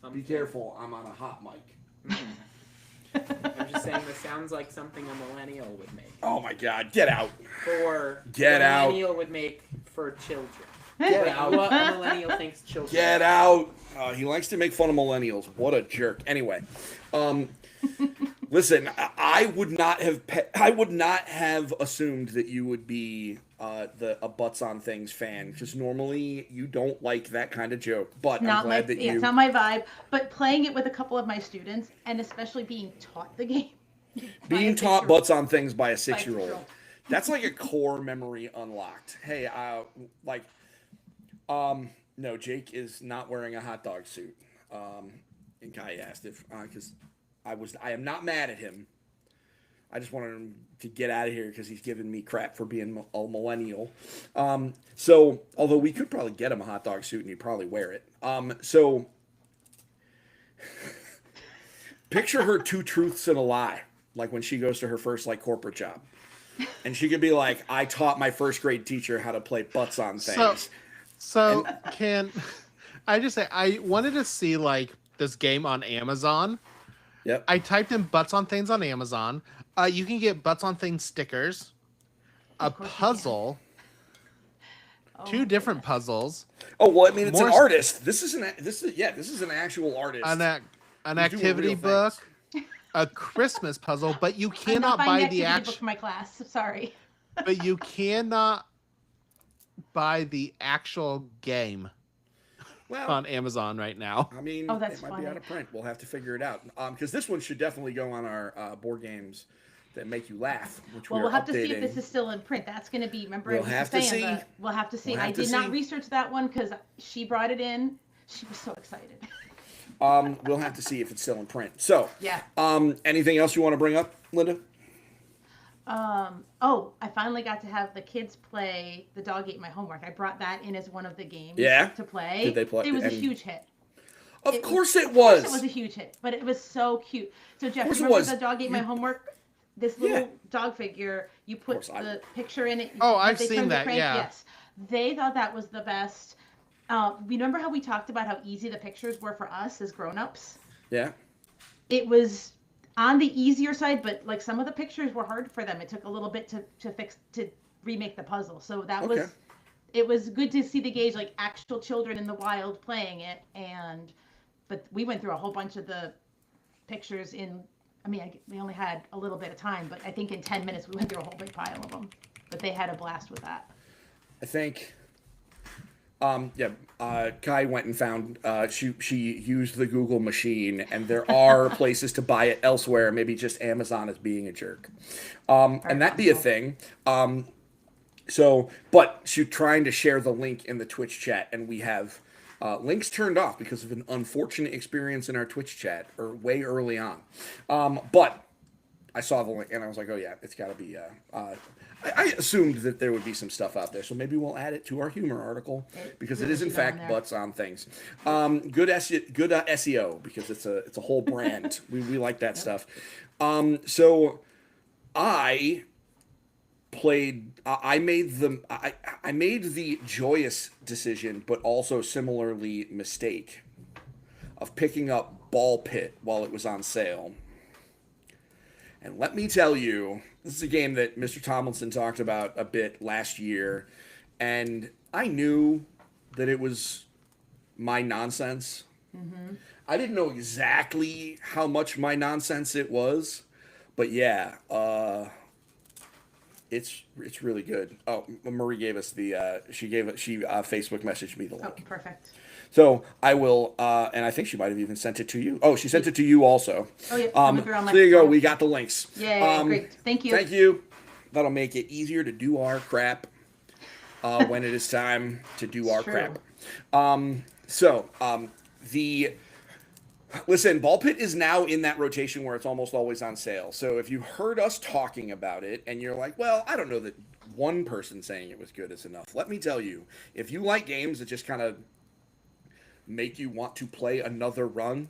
Speaker 4: something.
Speaker 1: Be careful, I'm on a hot mic.
Speaker 4: I'm just saying this sounds like something a millennial would make.
Speaker 1: Oh my God, get out.
Speaker 4: Or
Speaker 1: Get
Speaker 4: a
Speaker 1: out.
Speaker 4: millennial would make for children.
Speaker 1: Get
Speaker 4: Like,
Speaker 1: out.
Speaker 4: what a millennial thinks children.
Speaker 1: Get out. He likes to make fun of millennials. What a jerk. Anyway, listen, I would not have assumed that you would be a Butts on Things fan, because normally you don't like that kind of joke. But I'm glad that you.
Speaker 3: It's not my vibe. But playing it with a couple of my students, and especially being taught the game.
Speaker 1: Being taught Butts on Things by a 6-year-old.
Speaker 3: 6-year-old.
Speaker 1: That's like a core memory unlocked. Hey, no, Jake is not wearing a hot dog suit. And Kai asked if, because I am not mad at him. I just wanted him to get out of here because he's giving me crap for being a millennial. So, although we could probably get him a hot dog suit and he'd probably wear it. So, picture her 2 truths and a lie, like when she goes to her first corporate job. And she could be like, I taught my first grade teacher how to play Butts on Things.
Speaker 2: So can I just say, I wanted to see this game on Amazon.
Speaker 1: Yep.
Speaker 2: I typed in Butts on Things on Amazon. You can get Butts on Things stickers, a
Speaker 3: course you can.
Speaker 2: puzzle,
Speaker 3: Oh,
Speaker 2: 2 different puzzles,
Speaker 1: Oh well, I mean, it's
Speaker 2: More
Speaker 1: an artist. This is an actual artist.
Speaker 2: an
Speaker 1: doing
Speaker 2: activity
Speaker 1: real
Speaker 2: book,
Speaker 1: things.
Speaker 2: a Christmas puzzle, but you
Speaker 3: I'm not
Speaker 2: cannot
Speaker 3: buying
Speaker 2: buy
Speaker 3: activity
Speaker 2: the
Speaker 3: book
Speaker 2: actual.
Speaker 3: for my class. Sorry.
Speaker 2: But you cannot buy the actual game
Speaker 1: Well,
Speaker 2: on Amazon right now.
Speaker 1: I mean,
Speaker 3: Oh, that's
Speaker 1: it might be
Speaker 3: funny.
Speaker 1: out of print. We'll have to figure it out. Because this one should definitely go on our board games that make you laugh, which
Speaker 3: Well,
Speaker 1: we are
Speaker 3: we'll have
Speaker 1: updating.
Speaker 3: to see if this is still in print. That's going to be. Remember,
Speaker 1: We'll
Speaker 3: I was
Speaker 1: have
Speaker 3: just
Speaker 1: to
Speaker 3: saying
Speaker 1: see.
Speaker 3: we'll have to see.
Speaker 1: We'll have
Speaker 3: I
Speaker 1: to
Speaker 3: did not
Speaker 1: see.
Speaker 3: research that one because she brought it in. She was so excited.
Speaker 1: We'll have to see if it's still in print. So,
Speaker 3: Yeah.
Speaker 1: anything else you want to bring up, Linda?
Speaker 3: Oh, I finally got to have the kids play The Dog Ate My Homework. I brought that in as one of the games
Speaker 1: Yeah?
Speaker 3: to play.
Speaker 1: Did they play-
Speaker 3: It was a
Speaker 1: and-
Speaker 3: huge hit.
Speaker 1: Of course it
Speaker 3: Of course
Speaker 1: was.
Speaker 3: it was a huge hit, but it was so cute. So Jeff,
Speaker 1: course it
Speaker 3: remember
Speaker 1: was.
Speaker 3: The Dog Ate My Homework? This little
Speaker 1: Yeah.
Speaker 3: dog figure, you put
Speaker 1: course I
Speaker 3: the
Speaker 1: would.
Speaker 3: picture in it.
Speaker 2: Oh, I've
Speaker 3: they
Speaker 2: seen
Speaker 3: turned the
Speaker 2: that,
Speaker 3: crank-
Speaker 2: yeah.
Speaker 3: Yes. They thought that was the best. Remember how we talked about how easy the pictures were for us as grown-ups?
Speaker 1: Yeah.
Speaker 3: It was on the easier side, but like some of the pictures were hard for them. It took a little bit to remake the puzzle. So that
Speaker 1: Okay.
Speaker 3: it was good to see the gauge, like actual children in the wild playing it. But we went through a whole bunch of the pictures we only had a little bit of time, but I think in 10 minutes we went through a whole big pile of them. But they had a blast with that.
Speaker 1: I think. Kai went and found. She used the Google machine, and there are places to buy it elsewhere. Maybe just Amazon is being a jerk, and that be a thing. But she's trying to share the link in the Twitch chat, and we have links turned off because of an unfortunate experience in our Twitch chat or way early on. But I saw the link and I was like, oh yeah, it's got to be. I assumed that there would be some stuff out there, so maybe we'll add it to our humor article because it is in
Speaker 3: should be on
Speaker 1: fact
Speaker 3: there.
Speaker 1: butts on things. Good SEO because it's a whole brand. we like that stuff. So I played. I made the joyous decision, but also similarly mistake of picking up Ball Pit while it was on sale. And let me tell you, this is a game that Mr. Tomlinson talked about a bit last year, and I knew that it was my nonsense. Mm-hmm. I didn't know exactly how much my nonsense it was, but yeah, it's really good. Oh, Marie gave us the she Facebook messaged me the link.
Speaker 3: Oh, perfect.
Speaker 1: So I will, and I think she might have even sent it to you. Oh, she sent it to you also.
Speaker 3: Oh, yeah. I'm gonna go on my
Speaker 1: So there you go.
Speaker 3: phone.
Speaker 1: We got the links.
Speaker 3: Yeah, great. Thank you.
Speaker 1: Thank you. That'll make it easier to do our crap when it is time to do our
Speaker 3: true.
Speaker 1: crap. Listen, Ball Pit is now in that rotation where it's almost always on sale. So if you heard us talking about it and you're like, well, I don't know that one person saying it was good is enough. Let me tell you, if you like games that just kind of make you want to play another run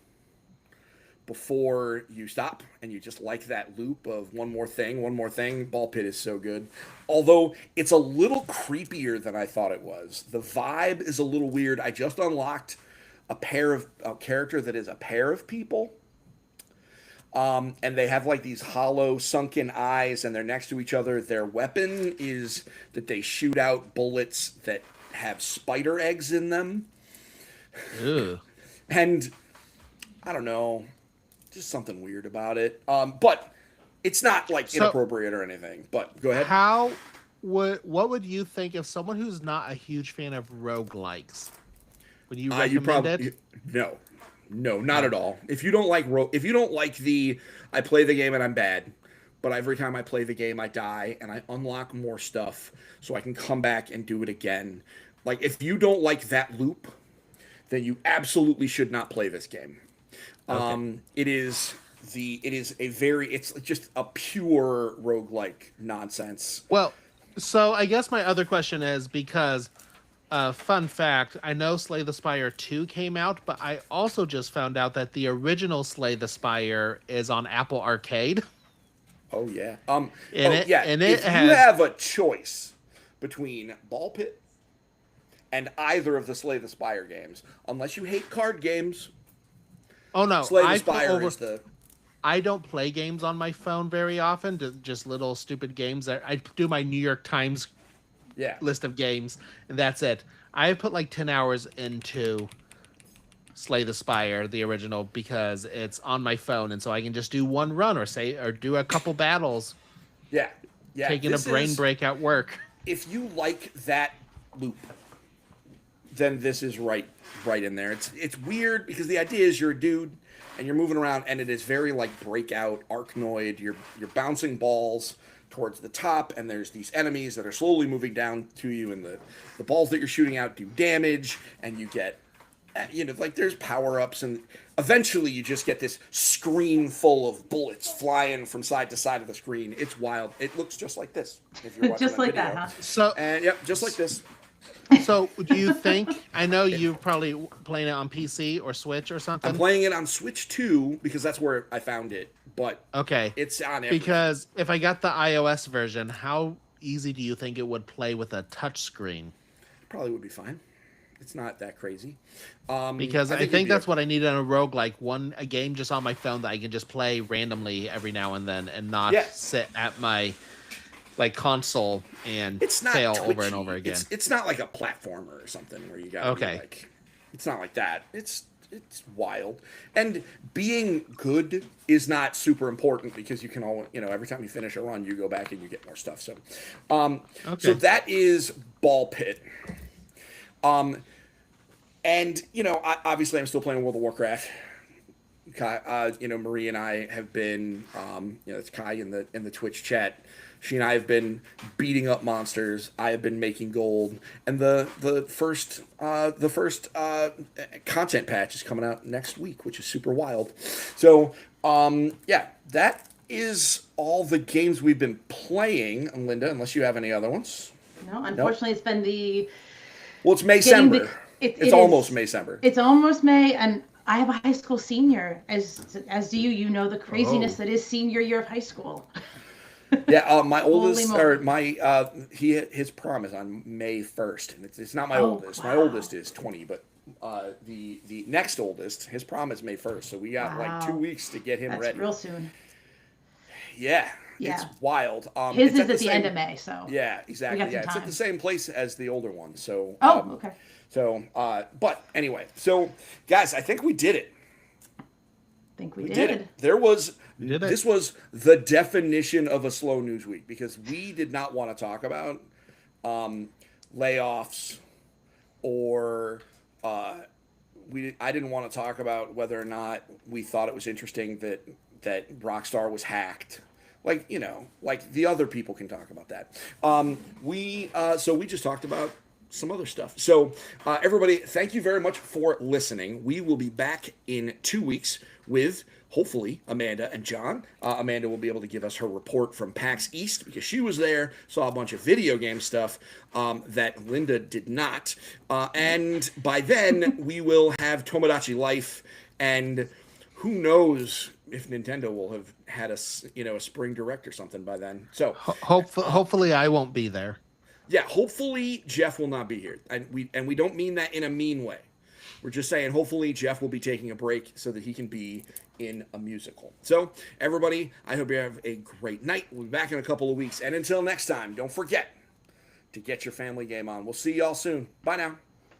Speaker 1: before you stop and you just like that loop of one more thing, Ball Pit is so good. Although it's a little creepier than I thought it was. The vibe is a little weird. I just unlocked a character that is a pair of people. And they have like these hollow sunken eyes and they're next to each other. Their weapon is that they shoot out bullets that have spider eggs in them.
Speaker 2: Ugh.
Speaker 1: And I don't know, just something weird about it. But it's not like inappropriate or anything. But go ahead.
Speaker 2: What would you think if someone who's not a huge fan of roguelikes? Would you recommend it?
Speaker 1: No, not at all. If you don't like I play the game and I'm bad, but every time I play the game I die and I unlock more stuff so I can come back and do it again. Like if you don't like that loop, then you absolutely should not play this game.
Speaker 2: Okay.
Speaker 1: It's just a pure roguelike nonsense.
Speaker 2: Well, so I guess my other question is because, fun fact, I know Slay the Spire 2 came out, but I also just found out that the original Slay the Spire is on Apple Arcade.
Speaker 1: Oh yeah.
Speaker 2: If
Speaker 1: you have a choice between Ball Pit and either of the Slay the Spire games, unless you hate card games,
Speaker 2: Oh no,
Speaker 1: Slay the Spire is the.
Speaker 2: I don't play games on my phone very often, just little stupid games. I do my New York Times
Speaker 1: Yeah.
Speaker 2: list of games, and that's it. I put like 10 hours into Slay the Spire, the original, because it's on my phone, and so I can just do one run or do a couple battles,
Speaker 1: Yeah.
Speaker 2: taking a
Speaker 1: this
Speaker 2: brain
Speaker 1: is-
Speaker 2: break at work.
Speaker 1: If you like that loop, then this is right in there. It's weird because the idea is you're a dude and you're moving around, and it is very like Breakout, Arkanoid. You're bouncing balls towards the top, and there's these enemies that are slowly moving down to you, and the balls that you're shooting out do damage, and you get like there's power-ups, and eventually you just get this screen full of bullets flying from side to side of the screen. It's wild. It looks just like this if you're watching
Speaker 3: Just like
Speaker 1: video.
Speaker 3: that, huh?
Speaker 2: So,
Speaker 1: And yep, just like this.
Speaker 2: so do you think? I know you're probably playing it on PC or Switch or something.
Speaker 1: I'm playing it on Switch 2 because that's where I found it, but
Speaker 2: Okay,
Speaker 1: it's on everything.
Speaker 2: because if I got the iOS version, how easy do you think it would play with a touch screen?
Speaker 1: Probably would be fine. It's not that crazy.
Speaker 2: Because I
Speaker 1: it'd
Speaker 2: think
Speaker 1: be
Speaker 2: that's what I need in a roguelike, a game just on my phone that I can just play randomly every now and then and not
Speaker 1: Yeah.
Speaker 2: sit at my console and
Speaker 1: It's not
Speaker 2: fail
Speaker 1: twitchy.
Speaker 2: over and over again.
Speaker 1: It's not like a platformer or something where you got
Speaker 2: Okay.
Speaker 1: like it's not like that. It's wild. And being good is not super important because you can every time you finish a run you go back and you get more stuff. So so that is Ball Pit. And obviously I'm still playing World of Warcraft. Marie and I have been, it's Kai in the Twitch chat. She and I have been beating up monsters. I have been making gold, and the first content patch is coming out next week, which is super wild. So that is all the games we've been playing, Linda. Unless you have any other ones.
Speaker 3: No, unfortunately, it's been
Speaker 1: Well, it's
Speaker 3: getting
Speaker 1: Maycember.
Speaker 3: it
Speaker 1: It's almost
Speaker 3: is-
Speaker 1: Maycember.
Speaker 3: It's almost May, and I have a high school senior. As do you? You know the craziness that is senior year of high school.
Speaker 1: Yeah, my oldest,
Speaker 3: moly.
Speaker 1: or my his prom is on May 1st, and it's not my oldest. My
Speaker 3: wow.
Speaker 1: oldest is 20, but the next oldest, his prom is May 1st, so we got like 2
Speaker 3: Wow.
Speaker 1: weeks to get him
Speaker 3: That's
Speaker 1: ready.
Speaker 3: real soon.
Speaker 1: Yeah,
Speaker 3: Yeah.
Speaker 1: it's wild.
Speaker 3: His
Speaker 1: it's
Speaker 3: is at the
Speaker 1: same-
Speaker 3: end of May, so
Speaker 1: Yeah, exactly.
Speaker 3: some
Speaker 1: Yeah, it's at
Speaker 3: time.
Speaker 1: the same place as the older one. So
Speaker 3: Okay.
Speaker 1: So but anyway, so guys, I think we did it.
Speaker 3: I think we
Speaker 1: We
Speaker 3: did.
Speaker 1: did it. There was
Speaker 2: did it.
Speaker 1: this was the definition of a slow news week because we did not want to talk about layoffs or I didn't want to talk about whether or not we thought it was interesting that Rockstar was hacked. Like the other people can talk about that. So we just talked about some other stuff. So everybody, thank you very much for listening. We will be back in 2 weeks with hopefully Amanda and John. Amanda will be able to give us her report from PAX East because she was there, saw a bunch of video game stuff that Linda did not. And by then we will have Tomodachi Life, and who knows if Nintendo will have had a spring direct or something by then. So
Speaker 2: Hopefully, I won't be there.
Speaker 1: yeah, hopefully Jeff will not be here, and we don't mean that in a mean way. We're just saying hopefully Jeff will be taking a break so that he can be in a musical. So everybody, I hope you have a great night. We'll be back in a couple of weeks, and until next time, don't forget to get your family game on. We'll see y'all soon. Bye now.